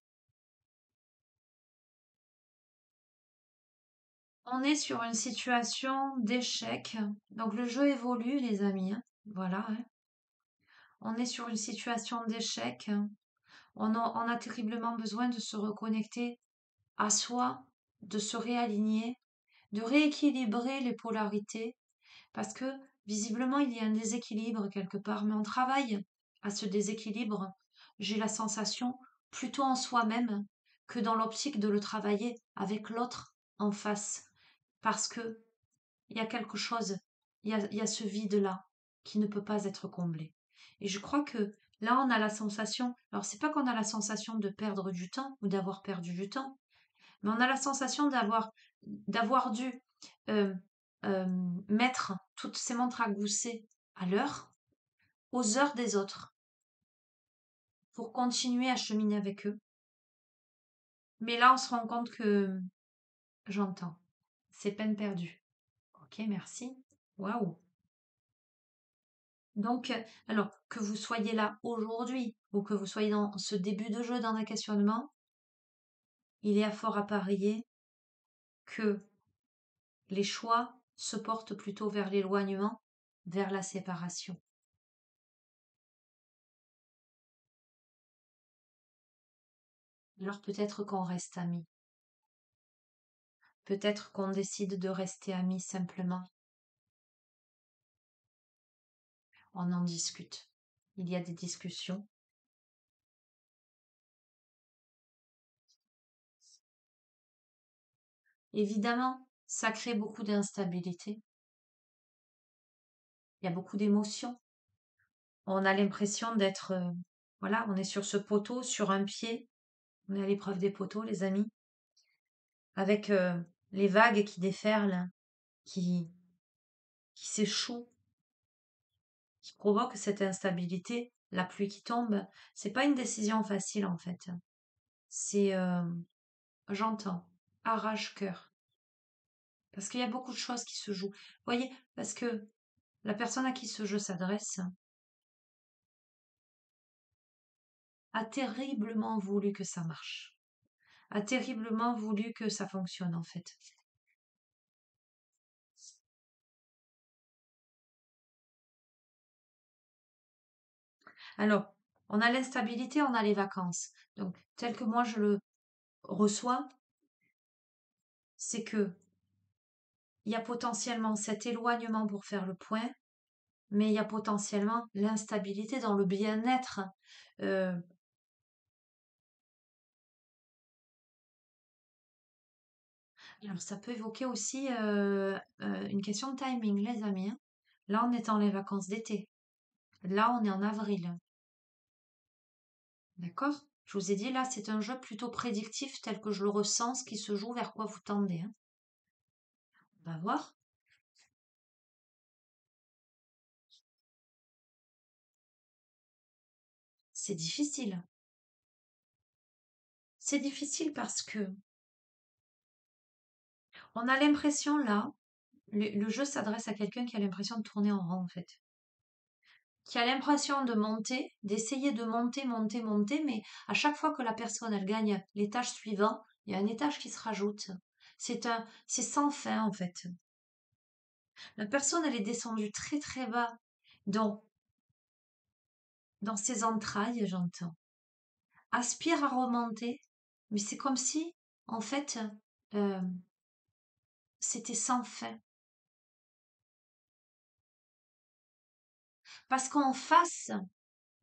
On est sur une situation d'échec. Donc le jeu évolue, les amis, hein. Voilà, hein. On est sur une situation d'échec. On a terriblement besoin de se reconnecter à soi, de se réaligner, de rééquilibrer les polarités, parce que visiblement il y a un déséquilibre quelque part, mais on travaille à ce déséquilibre. J'ai la sensation plutôt en soi-même que dans l'optique de le travailler avec l'autre en face, parce que il y a quelque chose, il y a ce vide-là qui ne peut pas être comblé. Et je crois que là, on a la sensation, alors c'est pas qu'on a la sensation de perdre du temps ou d'avoir perdu du temps, mais on a la sensation d'avoir dû euh, euh, mettre toutes ces montres à gousset à l'heure, aux heures des autres, pour continuer à cheminer avec eux. Mais là, on se rend compte que j'entends, c'est peine perdue. Ok, merci. Waouh. Donc, alors, que vous soyez là aujourd'hui ou que vous soyez dans ce début de jeu dans un questionnement, il est à fort à parier que les choix se portent plutôt vers l'éloignement, vers la séparation. Alors peut-être qu'on reste amis, peut-être qu'on décide de rester amis simplement, on en discute. Il y a des discussions. Évidemment, ça crée beaucoup d'instabilité, il y a beaucoup d'émotions. On a l'impression d'être, voilà, on est sur ce poteau, sur un pied. On est à l'épreuve des poteaux, les amis, avec les vagues qui déferlent, qui, qui s'échouent, qui provoquent cette instabilité, la pluie qui tombe. C'est pas une décision facile en fait. C'est, j'entends, arrache-cœur, Parce qu'il y a beaucoup de choses qui se jouent. Vous voyez, parce que la personne à qui ce jeu s'adresse a terriblement voulu que ça marche. A terriblement voulu que ça fonctionne, en fait. Alors, on a l'instabilité, on a les vacances. Donc, tel que moi je le reçois, c'est que il y a potentiellement cet éloignement pour faire le point, mais il y a potentiellement l'instabilité dans le bien-être. Euh, alors, ça peut évoquer aussi une question de timing, les amis, hein. Là, on est dans les vacances d'été. Là, on est en avril. D'accord? Je vous ai dit, là, c'est un jeu plutôt prédictif tel que je le ressens, ce qui se joue, vers quoi vous tendez, hein. On va voir. C'est difficile. C'est difficile parce que on a l'impression là, le jeu s'adresse à quelqu'un qui a l'impression de tourner en rond en fait, qui a l'impression de monter, d'essayer de monter, monter, monter, mais à chaque fois que la personne elle gagne l'étage suivant, il y a un étage qui se rajoute. C'est sans fin en fait. La personne elle est descendue très très bas dans dans ses entrailles, j'entends. Aspire à remonter, mais c'est comme si en fait euh, c'était sans fin. Parce qu'en face,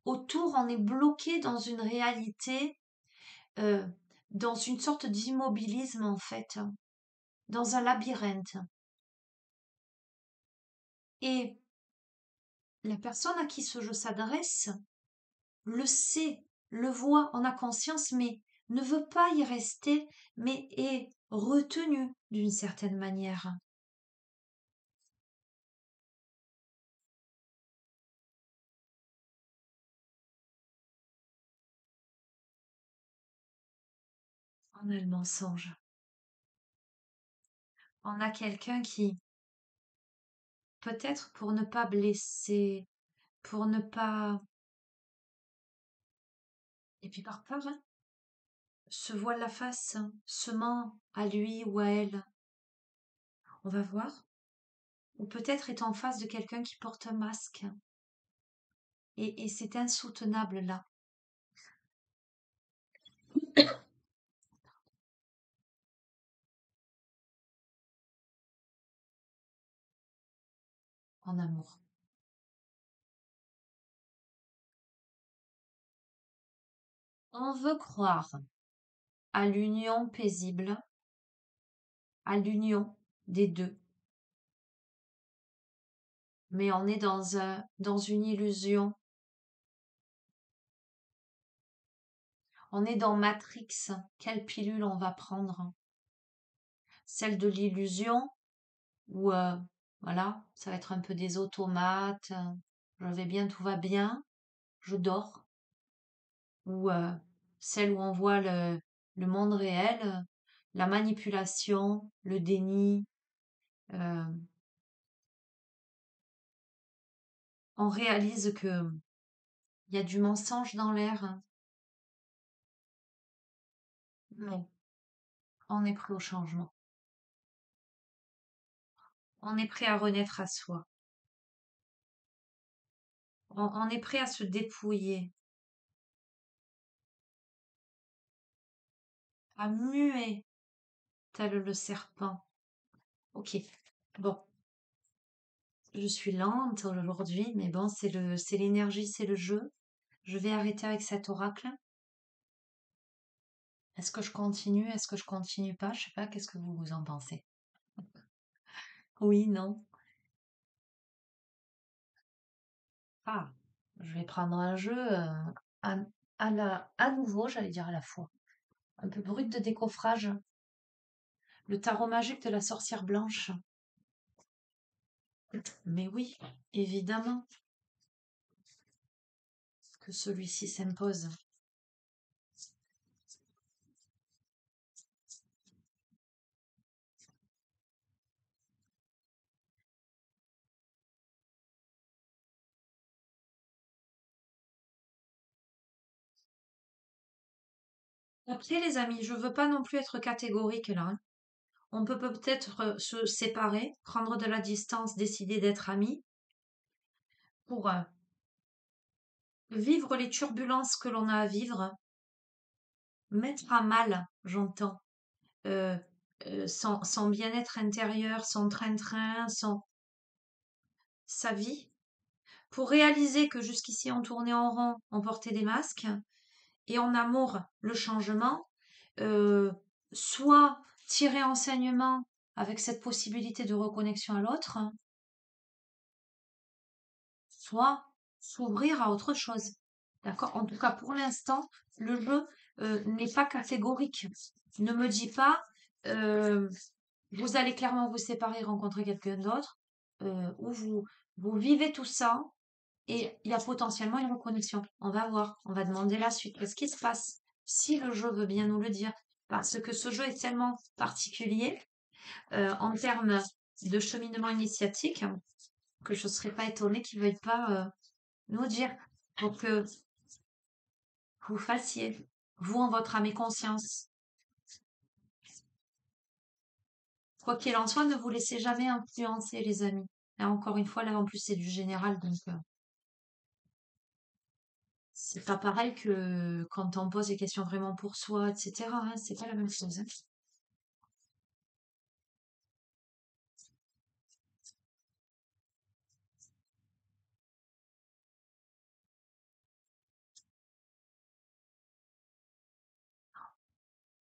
autour, on est bloqué dans une réalité, euh, dans une sorte d'immobilisme en fait, dans un labyrinthe. Et la personne à qui ce jeu s'adresse le sait, le voit, en a conscience, mais ne veut pas y rester, mais est retenu d'une certaine manière. On a le mensonge. On a quelqu'un qui, peut-être pour ne pas blesser, pour ne pas... Et puis par peur, hein, se voile la face, hein, se ment à lui ou à elle. On va voir. Ou peut-être est en face de quelqu'un qui porte un masque. Et c'est insoutenable là. En amour. On veut croire à l'union paisible, à l'union des deux. Mais on est dans une illusion. On est dans Matrix. Quelle pilule on va prendre? Celle de l'illusion ou voilà, ça va être un peu des automates. Je vais bien, tout va bien. Je dors. Ou celle où on voit le monde réel, la manipulation, le déni. euh, on réalise que il y a du mensonge dans l'air, mais on est prêt au changement. On est prêt à renaître à soi. On est prêt à se dépouiller, à muer tel le serpent. Ok, bon, je suis lente aujourd'hui, mais bon, c'est l'énergie, c'est le jeu. Je vais arrêter avec cet oracle. Est-ce que je continue? Est-ce que je continue pas? Je sais pas, qu'est-ce que vous en pensez? Oui, non. Ah, je vais prendre un jeu à, à nouveau, j'allais dire à la fois. Un peu brut de décoffrage. Le tarot magique de la sorcière blanche. Mais oui, évidemment que celui-ci s'impose. Après, les amis, je veux pas non plus être catégorique là, hein. On peut peut-être se séparer, prendre de la distance, décider d'être amis pour vivre les turbulences que l'on a à vivre, mettre à mal, j'entends, euh, son bien-être intérieur, son train-train, sa vie, pour réaliser que jusqu'ici on tournait en rond, on portait des masques, et en amour, le changement, euh, soit tirer enseignement avec cette possibilité de reconnexion à l'autre, soit s'ouvrir à autre chose. D'accord? En tout cas, pour l'instant, le jeu n'est pas catégorique. Ne me dis pas, euh, vous allez clairement vous séparer, rencontrer quelqu'un d'autre, ou vous vivez tout ça, et il y a potentiellement une reconnexion. On va voir, on va demander la suite. Qu'est-ce qui se passe? Si le jeu veut bien nous le dire. Parce que ce jeu est tellement particulier en termes de cheminement initiatique que je ne serais pas étonnée qu'il ne veuille pas nous dire pour que vous fassiez, vous en votre âme et conscience. Quoi qu'il en soit, ne vous laissez jamais influencer, les amis. Et encore une fois, là en plus c'est du général, donc c'est pas pareil que quand on pose des questions vraiment pour soi, etc. Hein, c'est pas la même chose. Hein.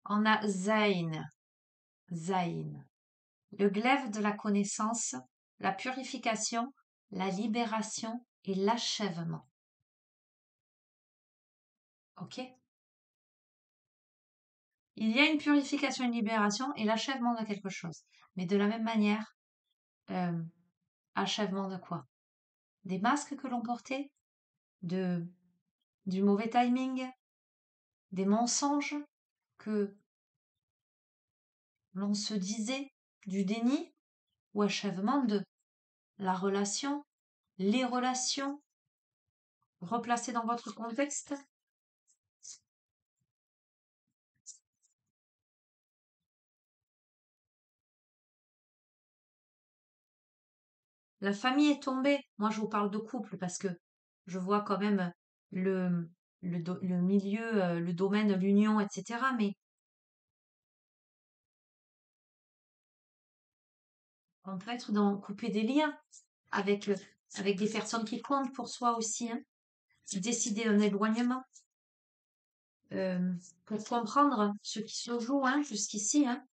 On a Zayn, Zayn, le glaive de la connaissance, la purification, la libération et l'achèvement. Ok? Il y a une purification, une libération et l'achèvement de quelque chose. Mais de la même manière, euh, achèvement de quoi? Des masques que l'on portait, de, du mauvais timing, des mensonges que l'on se disait, du déni, ou achèvement de la relation, les relations, replacées dans votre contexte. La famille est tombée. Moi, je vous parle de couple parce que je vois quand même le, le milieu, le domaine, l'union, etc. Mais on peut être dans couper des liens avec, avec des personnes qui comptent pour soi aussi. Hein. Décider un éloignement pour comprendre ce qui se joue hein, jusqu'ici. Hein.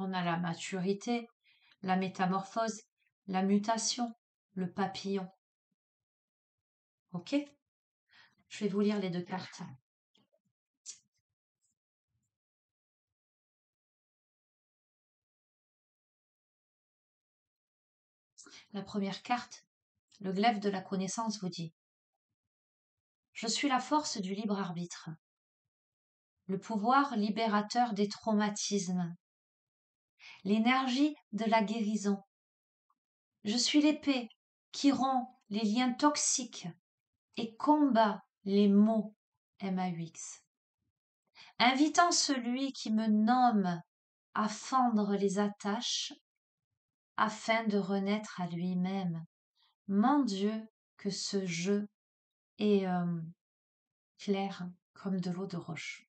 On a la maturité, la métamorphose, la mutation, le papillon. Ok? Je vais vous lire les deux cartes. La première carte, le glaive de la connaissance vous dit: je suis la force du libre arbitre, le pouvoir libérateur des traumatismes, l'énergie de la guérison. Je suis l'épée qui rompt les liens toxiques et combat les maux MAUX, invitant celui qui me nomme à fendre les attaches afin de renaître à lui-même. Mon Dieu, que ce jeu est clair comme de l'eau de roche.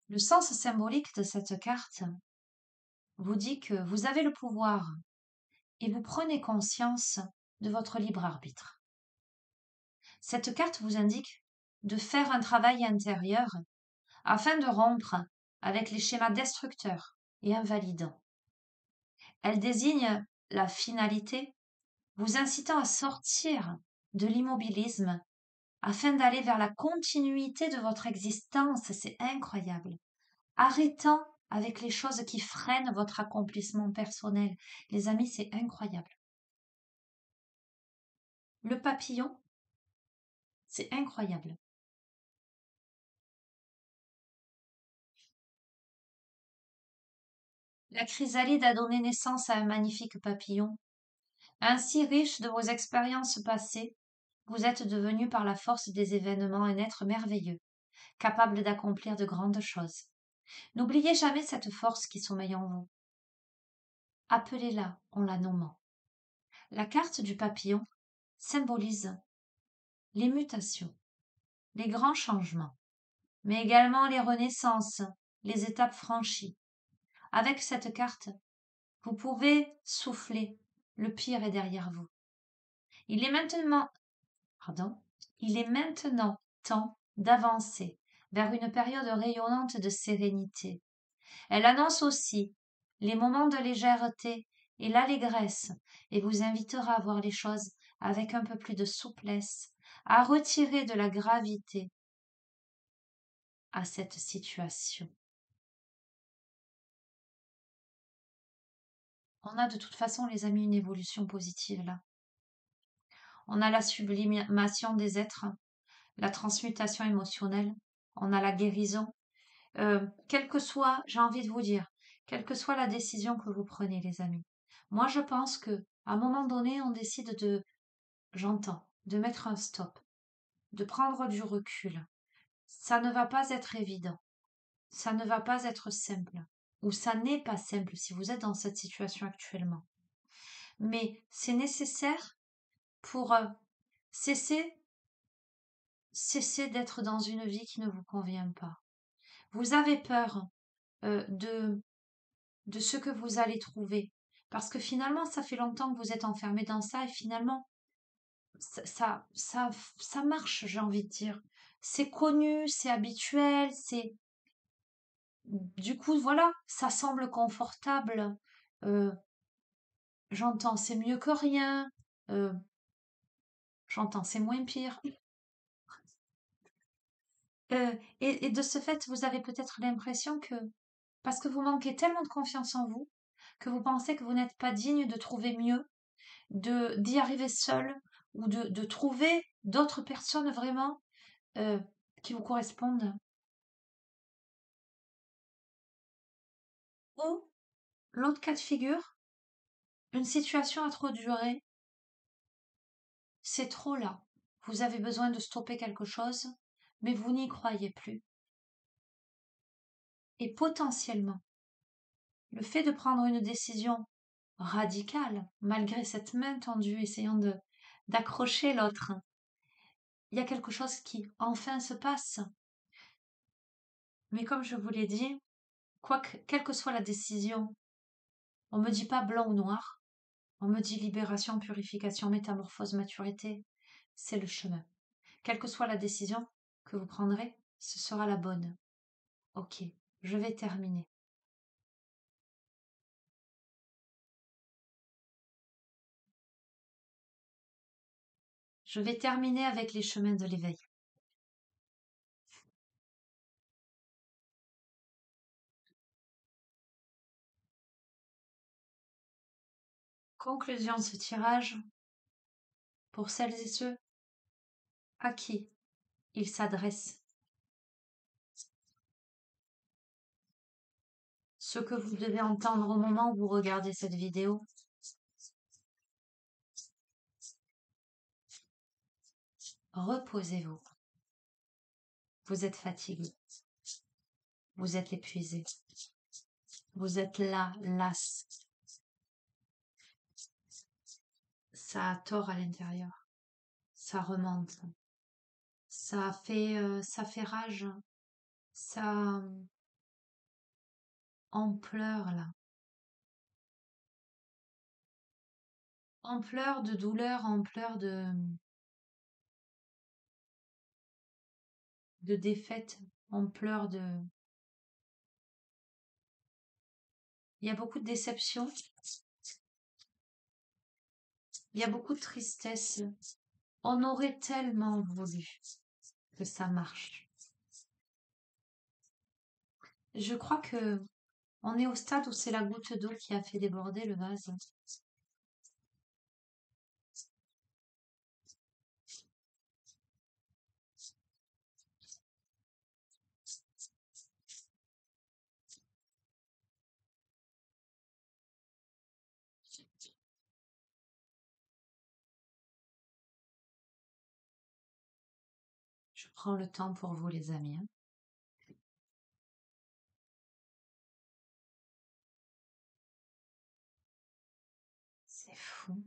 Le sens symbolique de cette carte vous dit que vous avez le pouvoir et vous prenez conscience de votre libre arbitre. Cette carte vous indique de faire un travail intérieur afin de rompre avec les schémas destructeurs et invalidants. Elle désigne la finalité, vous incitant à sortir de l'immobilisme afin d'aller vers la continuité de votre existence. C'est incroyable. Arrêtant avec les choses qui freinent votre accomplissement personnel. Les amis, c'est incroyable. Le papillon, c'est incroyable. La chrysalide a donné naissance à un magnifique papillon. Ainsi riche de vos expériences passées, vous êtes devenu par la force des événements un être merveilleux, capable d'accomplir de grandes choses. N'oubliez jamais cette force qui sommeille en vous. Appelez-la en la nommant. La carte du papillon symbolise les mutations, les grands changements, mais également les renaissances, les étapes franchies. Avec cette carte, vous pouvez souffler, le pire est derrière vous. Il est maintenant, il est maintenant temps d'avancer vers une période rayonnante de sérénité. Elle annonce aussi les moments de légèreté et l'allégresse et vous invitera à voir les choses avec un peu plus de souplesse, à retirer de la gravité à cette situation. On a de toute façon, les amis, une évolution positive là. On a la sublimation des êtres, la transmutation émotionnelle, on a la guérison. Quelle que soit, j'ai envie de vous dire, quelle que soit la décision que vous prenez, les amis. Moi, je pense que à un moment donné, on décide de mettre un stop, de prendre du recul. Ça ne va pas être évident, ça ne va pas être simple, ou ça n'est pas simple si vous êtes dans cette situation actuellement. Mais c'est nécessaire pour cesser, cesser d'être dans une vie qui ne vous convient pas. Vous avez peur de ce que vous allez trouver. Parce que finalement, ça fait longtemps que vous êtes enfermé dans ça et finalement, ça marche, j'ai envie de dire. C'est connu, c'est habituel, c'est... Du coup, voilà, ça semble confortable. Euh, j'entends, c'est mieux que rien. Euh, j'entends, c'est moins pire. Et de ce fait, vous avez peut-être l'impression que, parce que vous manquez tellement de confiance en vous, que vous pensez que vous n'êtes pas digne de trouver mieux, d'y arriver seul ou de trouver d'autres personnes vraiment euh, qui vous correspondent. Ou l'autre cas de figure, une situation a trop duré, c'est trop là. Vous avez besoin de stopper quelque chose, mais vous n'y croyez plus. Et potentiellement, le fait de prendre une décision radicale, malgré cette main tendue, essayant d'accrocher l'autre, il y a quelque chose qui enfin se passe. Mais comme je vous l'ai dit, quelle que soit la décision, on me dit pas blanc ou noir, on me dit libération, purification, métamorphose, maturité, c'est le chemin. Quelle que soit la décision que vous prendrez, ce sera la bonne. Ok, je vais terminer. Je vais terminer avec les chemins de l'éveil. Conclusion de ce tirage, pour celles et ceux à qui il s'adresse. Ce que vous devez entendre au moment où vous regardez cette vidéo, reposez-vous. Vous êtes fatigué. Vous êtes épuisé. Vous êtes là, las. Ça a tort à l'intérieur. Ça remonte. Ça fait rage. Ça en pleure là. En pleurs de douleur, en pleurs de défaite, en pleurs de... Il y a beaucoup de déception. Il y a beaucoup de tristesse. On aurait tellement voulu que ça marche. Je crois que on est au stade où c'est la goutte d'eau qui a fait déborder le vase. Je prends le temps pour vous, les amis, hein. C'est fou.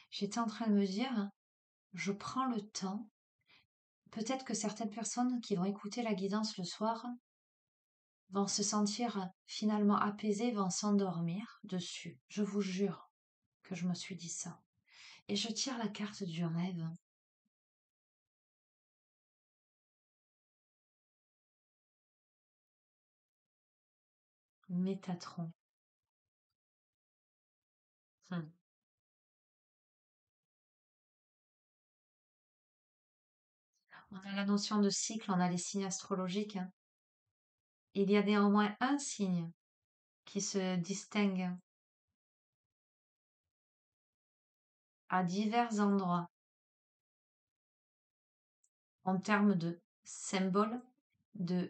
J'étais en train de me dire, je prends le temps. Peut-être que certaines personnes qui vont écouter la guidance le soir vont se sentir finalement apaisées, vont s'endormir dessus. Je vous jure que je me suis dit ça. Et je tire la carte du rêve. Métatron. Hmm. On a la notion de cycle, on a les signes astrologiques, hein. Il y a néanmoins un signe qui se distingue à divers endroits en termes de symboles, de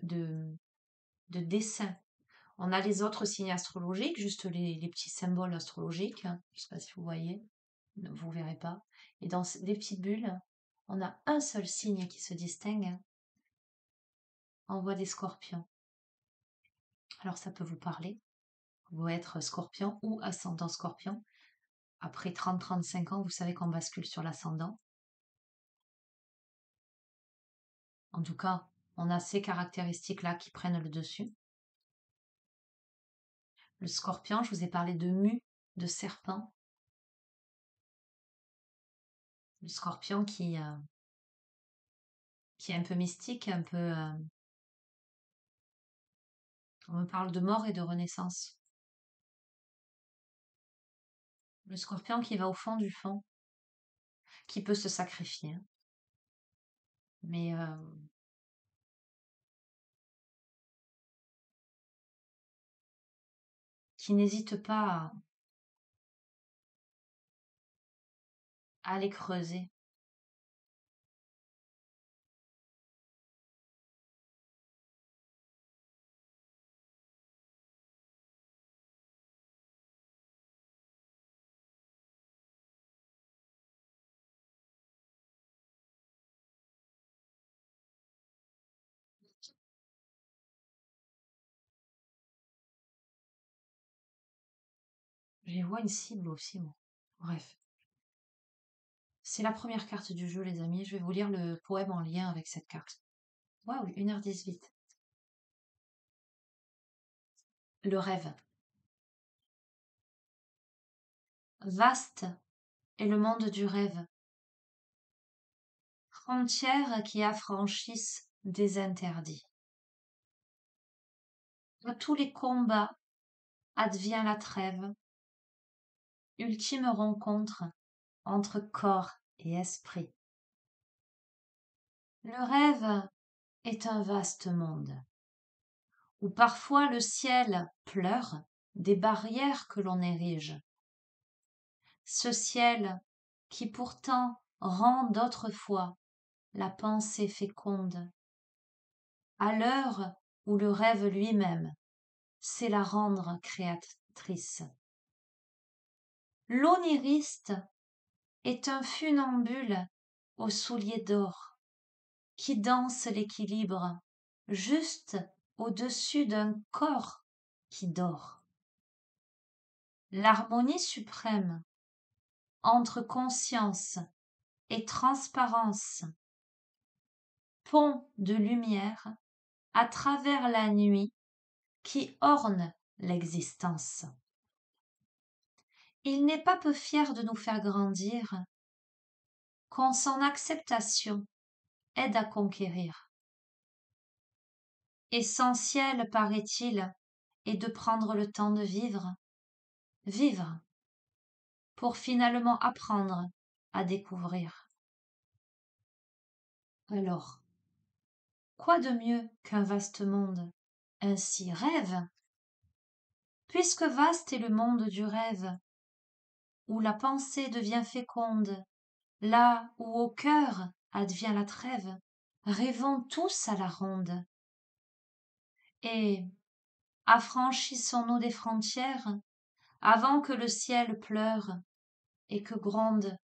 dessins. On a les autres signes astrologiques, juste les petits symboles astrologiques, hein. Je ne sais pas si vous voyez, vous ne verrez pas. Et dans les petites bulles, on a un seul signe qui se distingue. On voit des scorpions. Alors ça peut vous parler. Vous être scorpion ou ascendant scorpion. Après 30-35 ans, vous savez qu'on bascule sur l'ascendant. En tout cas, on a ces caractéristiques-là qui prennent le dessus. Le scorpion, je vous ai parlé de mue, de serpent. Le scorpion qui est un peu mystique, un peu... on me parle de mort et de renaissance. Le scorpion qui va au fond du fond, qui peut se sacrifier, hein. Mais qui n'hésite pas à aller creuser. J'y vois une cible aussi, moi. Bref. C'est la première carte du jeu, les amis. Je vais vous lire le poème en lien avec cette carte. Waouh, 1h18. Le rêve. Vaste est le monde du rêve. Frontières qui affranchissent des interdits. À tous les combats advient la trêve. Ultime rencontre entre corps et esprit. Le rêve est un vaste monde, où parfois le ciel pleure des barrières que l'on érige. Ce ciel qui pourtant rend d'autrefois la pensée féconde, à l'heure où le rêve lui-même sait la rendre créatrice. L'oniriste est un funambule aux souliers d'or, qui danse l'équilibre juste au-dessus d'un corps qui dort. L'harmonie suprême entre conscience et transparence, pont de lumière à travers la nuit qui orne l'existence. Il n'est pas peu fier de nous faire grandir, quand son acceptation aide à conquérir. Essentiel, paraît-il, est de prendre le temps de vivre, vivre, pour finalement apprendre à découvrir. Alors, quoi de mieux qu'un vaste monde ainsi rêve, puisque vaste est le monde du rêve, où la pensée devient féconde, là où au cœur advient la trêve, rêvons tous à la ronde. Et affranchissons-nous des frontières, avant que le ciel pleure et que gronde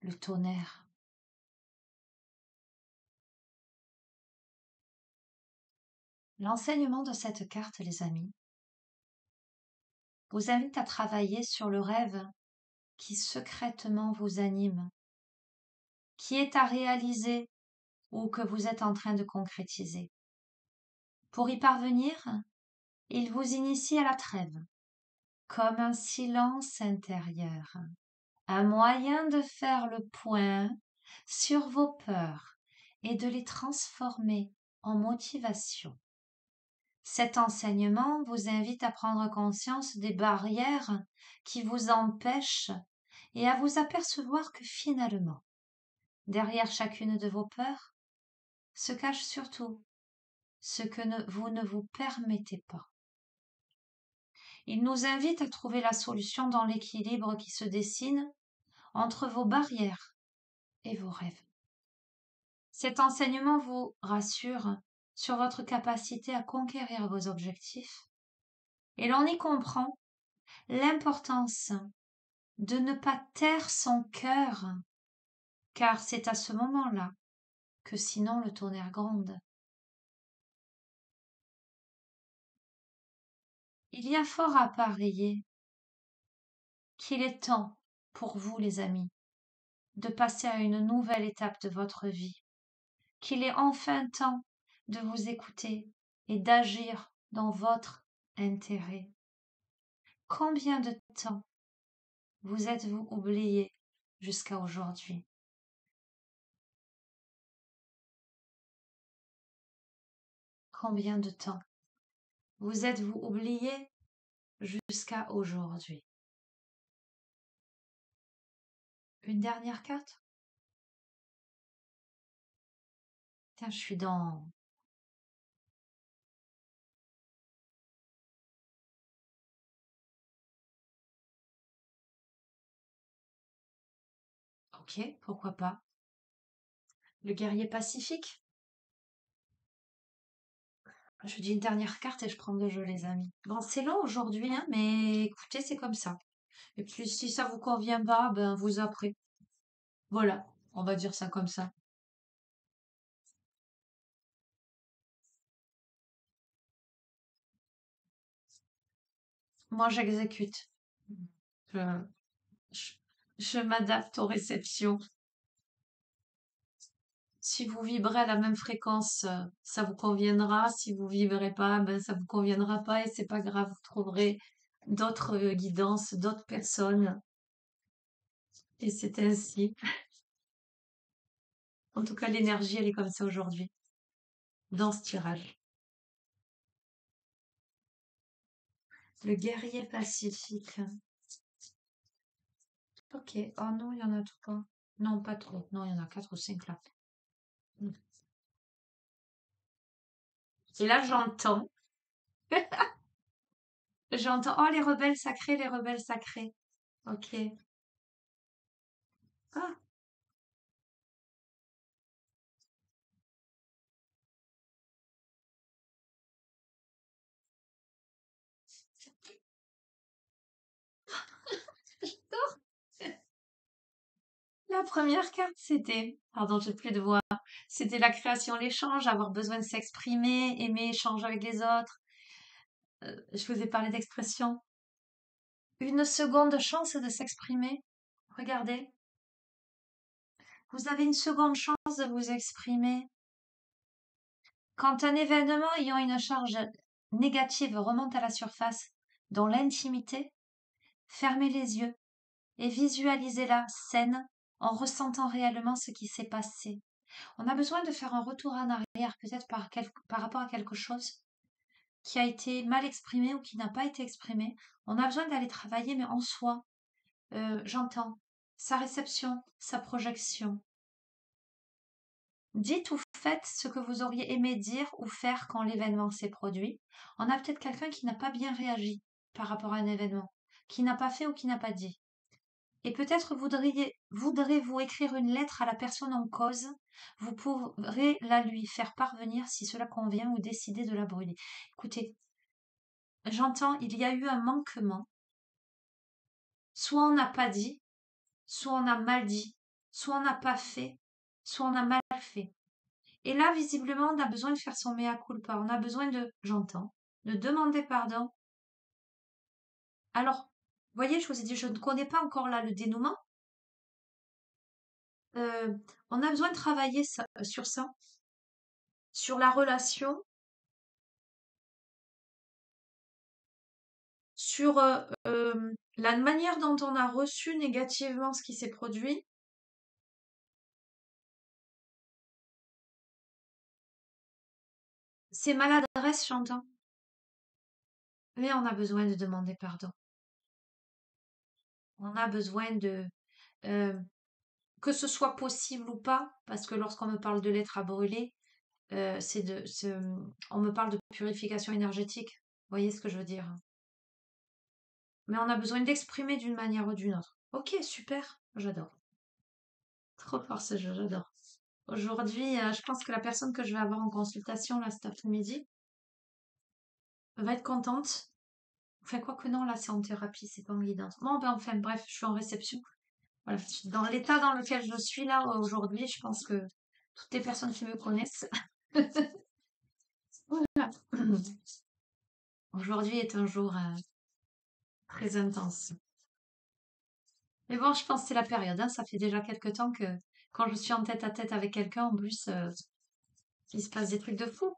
le tonnerre. L'enseignement de cette carte, les amis, vous invite à travailler sur le rêve qui secrètement vous anime, qui est à réaliser ou que vous êtes en train de concrétiser. Pour y parvenir, il vous initie à la trêve, comme un silence intérieur, un moyen de faire le point sur vos peurs et de les transformer en motivation. Cet enseignement vous invite à prendre conscience des barrières qui vous empêchent et à vous apercevoir que finalement, derrière chacune de vos peurs, se cache surtout ce que vous ne vous permettez pas. Il nous invite à trouver la solution dans l'équilibre qui se dessine entre vos barrières et vos rêves. Cet enseignement vous rassure sur votre capacité à conquérir vos objectifs et l'on y comprend l'importance de ne pas taire son cœur, car c'est à ce moment-là que sinon le tonnerre gronde. Il y a fort à parier qu'il est temps pour vous, les amis, de passer à une nouvelle étape de votre vie, qu'il est enfin temps de vous écouter et d'agir dans votre intérêt. Combien de temps vous êtes-vous oublié jusqu'à aujourd'hui? Combien de temps vous êtes-vous oublié jusqu'à aujourd'hui? Une dernière carte? Tiens, je suis dans... Ok, pourquoi pas. Le guerrier pacifique? Je dis une dernière carte et je prends le jeu, les amis. Bon, c'est long aujourd'hui, hein, mais écoutez, c'est comme ça. Et puis, si ça vous convient pas, ben, vous après. Voilà, on va dire ça comme ça. Moi, j'exécute. Je, je, je m'adapte aux réceptions. Si vous vibrez à la même fréquence, ça vous conviendra. Si vous vibrez pas, ben, ça vous conviendra pas et c'est pas grave. Vous trouverez d'autres guidances, d'autres personnes. Et c'est ainsi. En tout cas, l'énergie, elle est comme ça aujourd'hui, dans ce tirage. Le guerrier pacifique. Ok. Oh non, il y en a trois. Non, pas trop. Non, il y en a quatre ou cinq là. Mm. Et là, j'entends, oh, les rebelles sacrés, les rebelles sacrés. Ok. Ah, j'adore. La première carte, c'était, pardon, j'ai plus de voix. C'était la création, l'échange, avoir besoin de s'exprimer, aimer échanger avec les autres. Je vous ai parlé d'expression. Une seconde chance de s'exprimer. Regardez, vous avez une seconde chance de vous exprimer. Quand un événement ayant une charge négative remonte à la surface, dans l'intimité, fermez les yeux et visualisez-la scène en ressentant réellement ce qui s'est passé. On a besoin de faire un retour en arrière, peut-être par rapport à quelque chose qui a été mal exprimé ou qui n'a pas été exprimé. On a besoin d'aller travailler, mais en soi, j'entends sa réception, sa projection. Dites ou faites ce que vous auriez aimé dire ou faire quand l'événement s'est produit. On a peut-être quelqu'un qui n'a pas bien réagi par rapport à un événement, qui n'a pas fait ou qui n'a pas dit. Et peut-être voudrez-vous écrire une lettre à la personne en cause. Vous pourrez la lui faire parvenir si cela convient ou décider de la brûler. Écoutez, j'entends, il y a eu un manquement Soit on n'a pas dit, soit on a mal dit, soit on n'a pas fait, soit on a mal fait. Et là, visiblement, on a besoin de faire son mea culpa. On a besoin de, j'entends, de demander pardon. Alors, vous voyez, je vous ai dit, je ne connais pas encore là le dénouement. On a besoin de travailler sur ça, sur la relation, sur la manière dont on a reçu négativement ce qui s'est produit. C'est maladresse, j'entends. Mais on a besoin de demander pardon. On a besoin de... euh, que ce soit possible ou pas, parce que lorsqu'on me parle de lettres à brûler, on me parle de purification énergétique. Vous voyez ce que je veux dire? Mais on a besoin d'exprimer d'une manière ou d'une autre. Ok, super, j'adore. Trop fort ce jeu, j'adore. Aujourd'hui, je pense que la personne que je vais avoir en consultation là cet après-midi va être contente. Enfin, quoi que non, là c'est en thérapie, c'est pas en guidance. Bon, ben enfin, bref, je suis en réception. Voilà, dans l'état dans lequel je suis là aujourd'hui, je pense que toutes les personnes qui me connaissent. Voilà. Aujourd'hui est un jour très intense. Mais bon, je pense que c'est la période, hein. Ça fait déjà quelques temps que quand je suis en tête à tête avec quelqu'un, en plus, il se passe des trucs de fou.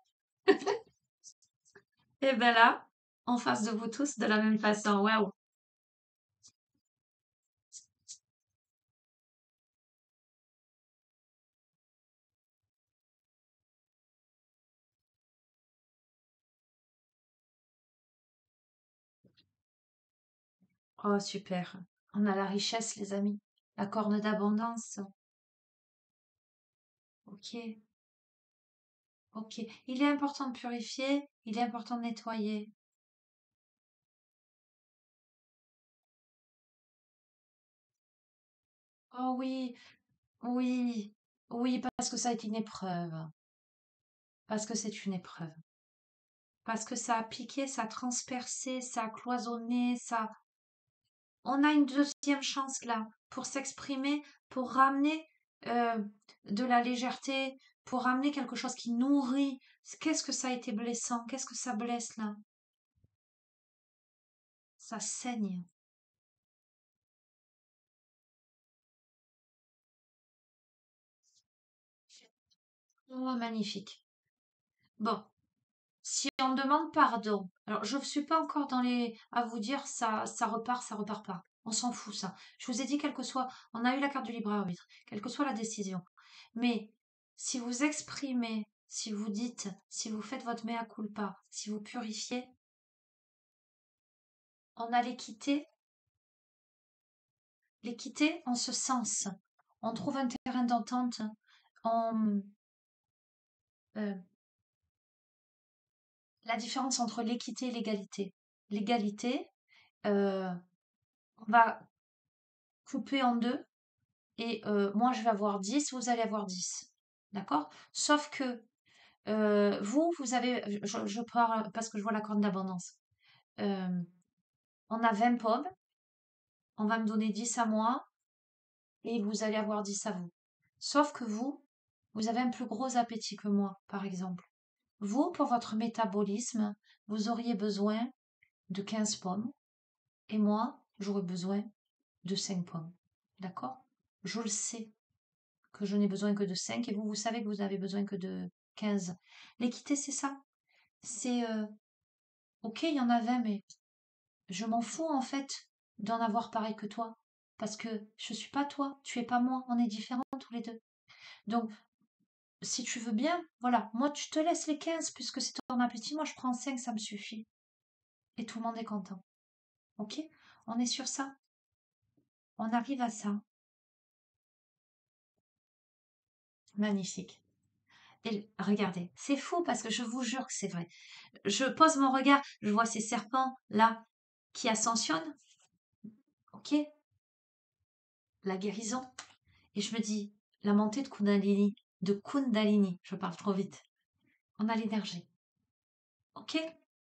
Et ben là, en face de vous tous, de la même façon. Waouh! Oh, super. On a la richesse, les amis. La corne d'abondance. Ok, ok. Il est important de purifier, il est important de nettoyer. Oh oui, oui, oui, parce que ça a été une épreuve. Parce que c'est une épreuve. Parce que ça a piqué, ça a transpercé, ça a cloisonné, ça. On a une deuxième chance là pour s'exprimer, pour ramener euh, de la légèreté, pour ramener quelque chose qui nourrit. Qu'est-ce que ça a été blessant? Qu'est-ce que ça blesse là? Ça saigne. Oh, magnifique. Bon, si on demande pardon, alors je ne suis pas encore dans les à vous dire ça repart pas. On s'en fout ça. Je vous ai dit quel que soit, on a eu la carte du libre arbitre, quelle que soit la décision. Mais si vous exprimez, si vous dites, si vous faites votre mea culpa, si vous purifiez, on a l'équité en ce sens. On trouve un terrain d'entente. On, euh, la différence entre l'équité et l'égalité. L'égalité, euh, on va couper en deux et moi je vais avoir 10, vous allez avoir 10. D'accord? Sauf que vous avez, je parle parce que je vois la corne d'abondance. Euh, on a 20 pommes, on va me donner 10 à moi et vous allez avoir 10 à vous. Sauf que vous avez un plus gros appétit que moi, par exemple. Vous, pour votre métabolisme, vous auriez besoin de 15 pommes et moi, j'aurais besoin de 5 pommes. D'accord? Je le sais que je n'ai besoin que de 5 et vous, vous savez que vous n'avez besoin que de 15. L'équité, c'est ça. C'est, ok, il y en a 20, mais je m'en fous en fait d'en avoir pareil que toi. Parce que je suis pas toi, tu es pas moi, on est différents tous les deux. Donc, si tu veux bien, voilà, moi tu te laisses les 15 puisque c'est ton appétit, moi je prends 5, ça me suffit. Et tout le monde est content. Ok? On est sur ça. On arrive à ça. Magnifique. Et regardez, c'est fou parce que je vous jure que c'est vrai. Je pose mon regard, je vois ces serpents là qui ascensionnent, ok? La guérison. Et je me dis, la montée de Kundalini, je parle trop vite. On a l'énergie, ok?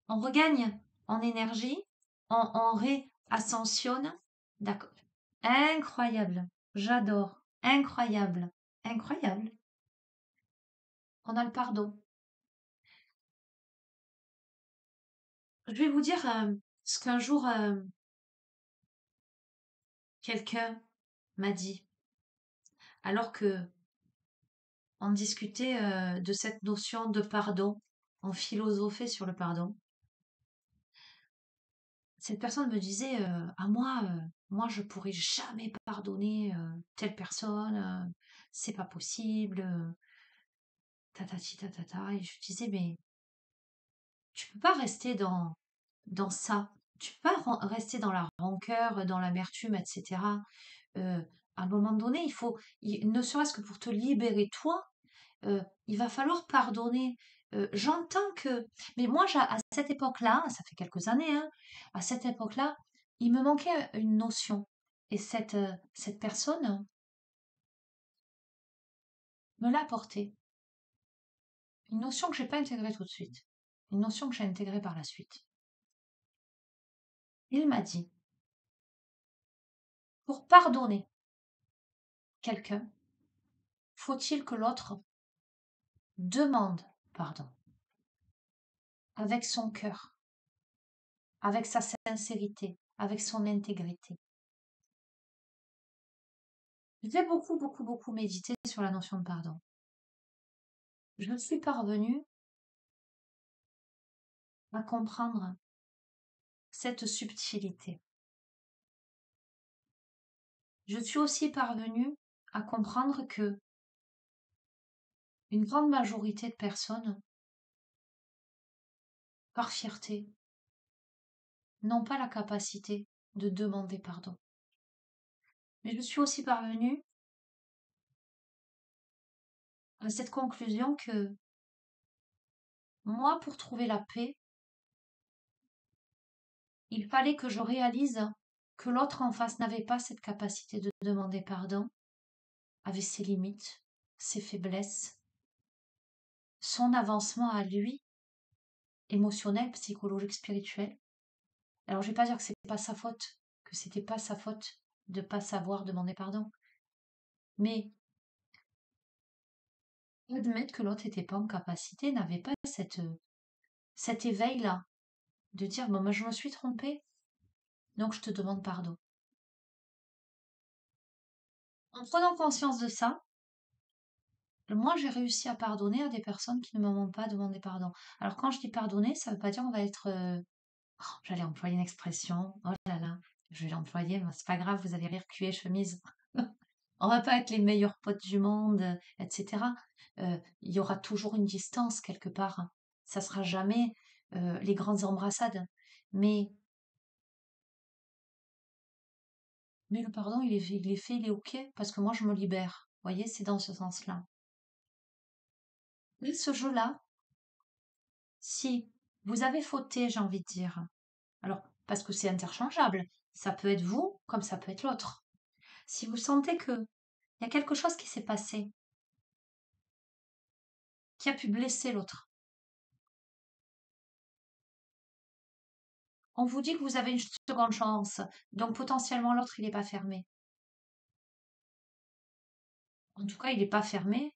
On regagne en énergie, on réascensionne D'accord. Incroyable. J'adore. Incroyable. Incroyable. On a le pardon. Je vais vous dire ce qu'un jour quelqu'un m'a dit, alors que on discutait de cette notion de pardon, on philosophait sur le pardon. Cette personne me disait à moi, moi je pourrais jamais pardonner telle personne, c'est pas possible, tatati tatata. Et je disais, mais tu peux pas rester dans ça. Tu peux pas rester dans la rancœur, dans l'amertume, etc. Euh, à un moment donné, ne serait-ce que pour te libérer toi, il va falloir pardonner. J'entends que, mais moi, à cette époque-là, ça fait quelques années, hein, à cette époque-là, il me manquait une notion. Et cette personne me l'a apportée. Une notion que j'ai pas intégrée tout de suite. Une notion que j'ai intégrée par la suite. Il m'a dit, pour pardonner quelqu'un, faut-il que l'autre demande pardon avec son cœur, avec sa sincérité, avec son intégrité. J'ai beaucoup, beaucoup, beaucoup médité sur la notion de pardon. Je suis parvenue à comprendre cette subtilité. Je suis aussi parvenue à comprendre que une grande majorité de personnes, par fierté, n'ont pas la capacité de demander pardon. Mais je suis aussi parvenue à cette conclusion que moi, pour trouver la paix, il fallait que je réalise que l'autre en face n'avait pas cette capacité de demander pardon, avait ses limites, ses faiblesses, son avancement à lui, émotionnel, psychologique, spirituel. Alors je vais pas dire que c'est pas sa faute, que c'était pas sa faute de pas savoir demander pardon, mais admettre que l'autre n'était pas en capacité, n'avait pas cet éveil-là, de dire bon moi je me suis trompée, donc je te demande pardon. En prenant conscience de ça, moi j'ai réussi à pardonner à des personnes qui ne m'ont pas demandé pardon. Alors quand je dis pardonner, ça veut pas dire on va être j'allais employer une expression, oh là là, je vais l'employer, mais c'est pas grave, vous allez rire cul et chemise. On va pas être les meilleurs potes du monde, etc. Il y aura toujours une distance quelque part, hein. Ça sera jamais les grandes embrassades. Mais, mais le pardon, il est ok, parce que moi je me libère. Vous voyez, c'est dans ce sens-là. Et ce jeu-là, si vous avez fauté, j'ai envie de dire, alors, parce que c'est interchangeable, ça peut être vous comme ça peut être l'autre. Si vous sentez que il y a quelque chose qui s'est passé, qui a pu blesser l'autre, on vous dit que vous avez une seconde chance, donc potentiellement l'autre, il n'est pas fermé. En tout cas, il n'est pas fermé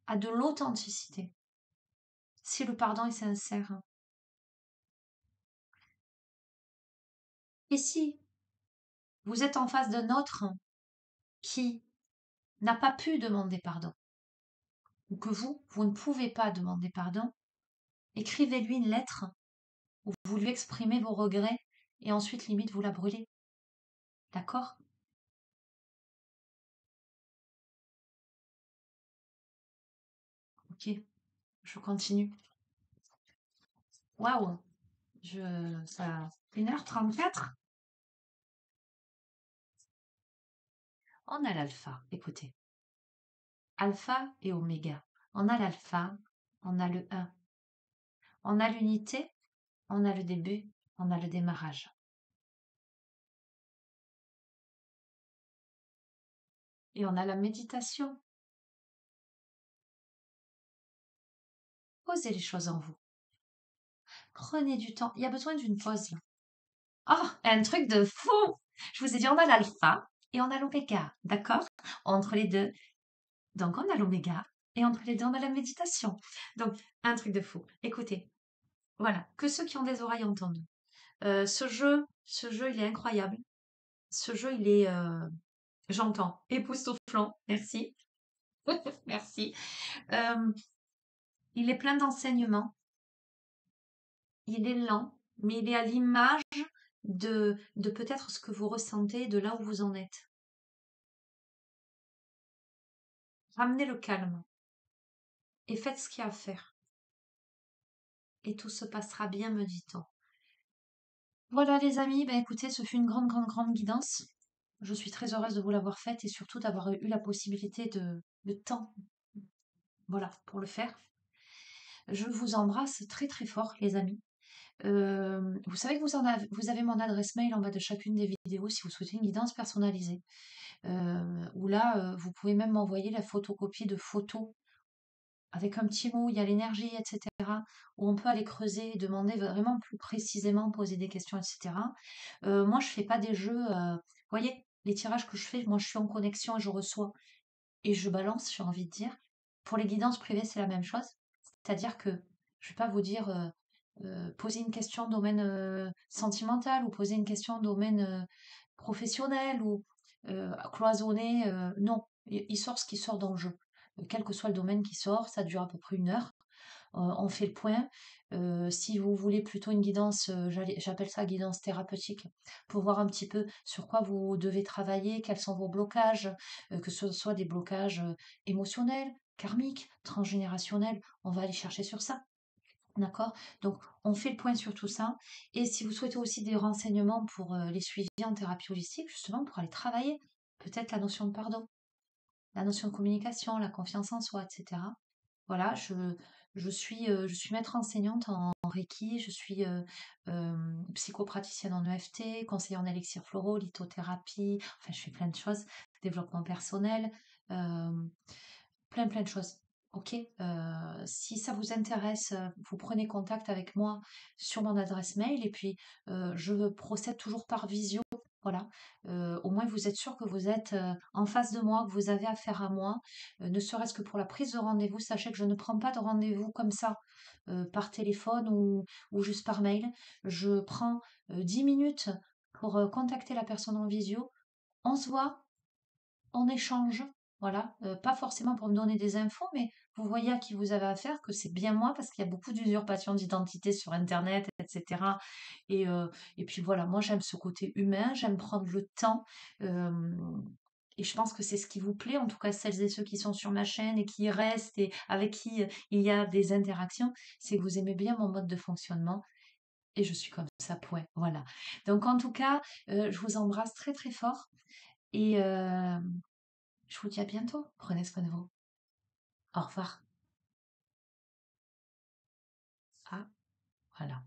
à de l'authenticité, si le pardon est sincère. Et si vous êtes en face d'un autre qui n'a pas pu demander pardon, ou que vous ne pouvez pas demander pardon, écrivez-lui une lettre où vous lui exprimez vos regrets et ensuite limite vous la brûlez. D'accord? Ok, je continue. Waouh, ça, 1h34. On a l'alpha, écoutez. Alpha et oméga. On a l'alpha, on a le 1. On a l'unité, on a le début, on a le démarrage. Et on a la méditation. Posez les choses en vous. Prenez du temps. Il y a besoin d'une pause là. Ah, un truc de fou! Je vous ai dit, on a l'alpha et on a l'oméga, d'accord? Entre les deux. Donc, on a l'oméga et entre les deux, on a la méditation. Donc, un truc de fou. Écoutez, voilà, que ceux qui ont des oreilles entendent. Ce jeu, il est incroyable. Ce jeu, il est, j'entends, époustouflant. Merci. Merci. Euh, il est plein d'enseignements. Il est lent, mais il est à l'image de peut-être ce que vous ressentez, de là où vous en êtes. Ramenez le calme et faites ce qu'il y a à faire. Et tout se passera bien, me dit-on. Voilà les amis, ben écoutez, ce fut une grande, grande, grande guidance. Je suis très heureuse de vous l'avoir faite et surtout d'avoir eu la possibilité de temps, voilà, pour le faire. Je vous embrasse très très fort, les amis. Vous savez que vous avez mon adresse mail en bas de chacune des vidéos si vous souhaitez une guidance personnalisée. Ou là, vous pouvez même m'envoyer la photocopie de photos avec un petit mot, où il y a l'énergie, etc. Où on peut aller creuser, demander vraiment plus précisément, poser des questions, etc. Moi, je fais pas des jeux. Vous voyez, les tirages que je fais, moi, je suis en connexion et je reçois et je balance, j'ai envie de dire. Pour les guidances privées, c'est la même chose. C'est-à-dire que je vais pas vous dire poser une question domaine sentimental ou poser une question domaine professionnel ou cloisonné. Non, il sort ce qui sort dans le jeu. Quel que soit le domaine qui sort, ça dure à peu près 1 heure. On fait le point. Si vous voulez plutôt une guidance, j'appelle ça guidance thérapeutique, pour voir un petit peu sur quoi vous devez travailler, quels sont vos blocages, que ce soit des blocages émotionnels, karmiques, transgénérationnels, on va aller chercher sur ça. D'accord? Donc, on fait le point sur tout ça. Et si vous souhaitez aussi des renseignements pour les suivis en thérapie holistique, justement, pour aller travailler peut-être la notion de pardon, la notion de communication, la confiance en soi, etc. Voilà, je suis maître enseignante en Reiki, je suis psychopraticienne en EFT, conseillère en élixirs floraux, lithothérapie, enfin je fais plein de choses, développement personnel, euh, plein plein de choses. Ok, si ça vous intéresse, vous prenez contact avec moi sur mon adresse mail et puis je procède toujours par visio. Voilà, au moins vous êtes sûr que vous êtes en face de moi, que vous avez affaire à moi, ne serait-ce que pour la prise de rendez-vous. Sachez que je ne prends pas de rendez-vous comme ça par téléphone ou juste par mail. Je prends 10 minutes pour contacter la personne en visio. On se voit, on échange, voilà, pas forcément pour me donner des infos, mais vous voyez à qui vous avez affaire, que c'est bien moi, parce qu'il y a beaucoup d'usurpation d'identité sur internet, etc. Et puis voilà, moi j'aime ce côté humain, j'aime prendre le temps, et je pense que c'est ce qui vous plaît, en tout cas celles et ceux qui sont sur ma chaîne et qui y restent et avec qui il y a des interactions, c'est que vous aimez bien mon mode de fonctionnement. Et je suis comme ça, point. Voilà. Donc en tout cas, je vous embrasse très très fort et je vous dis à bientôt. Prenez soin de vous. Au revoir. Ah, voilà.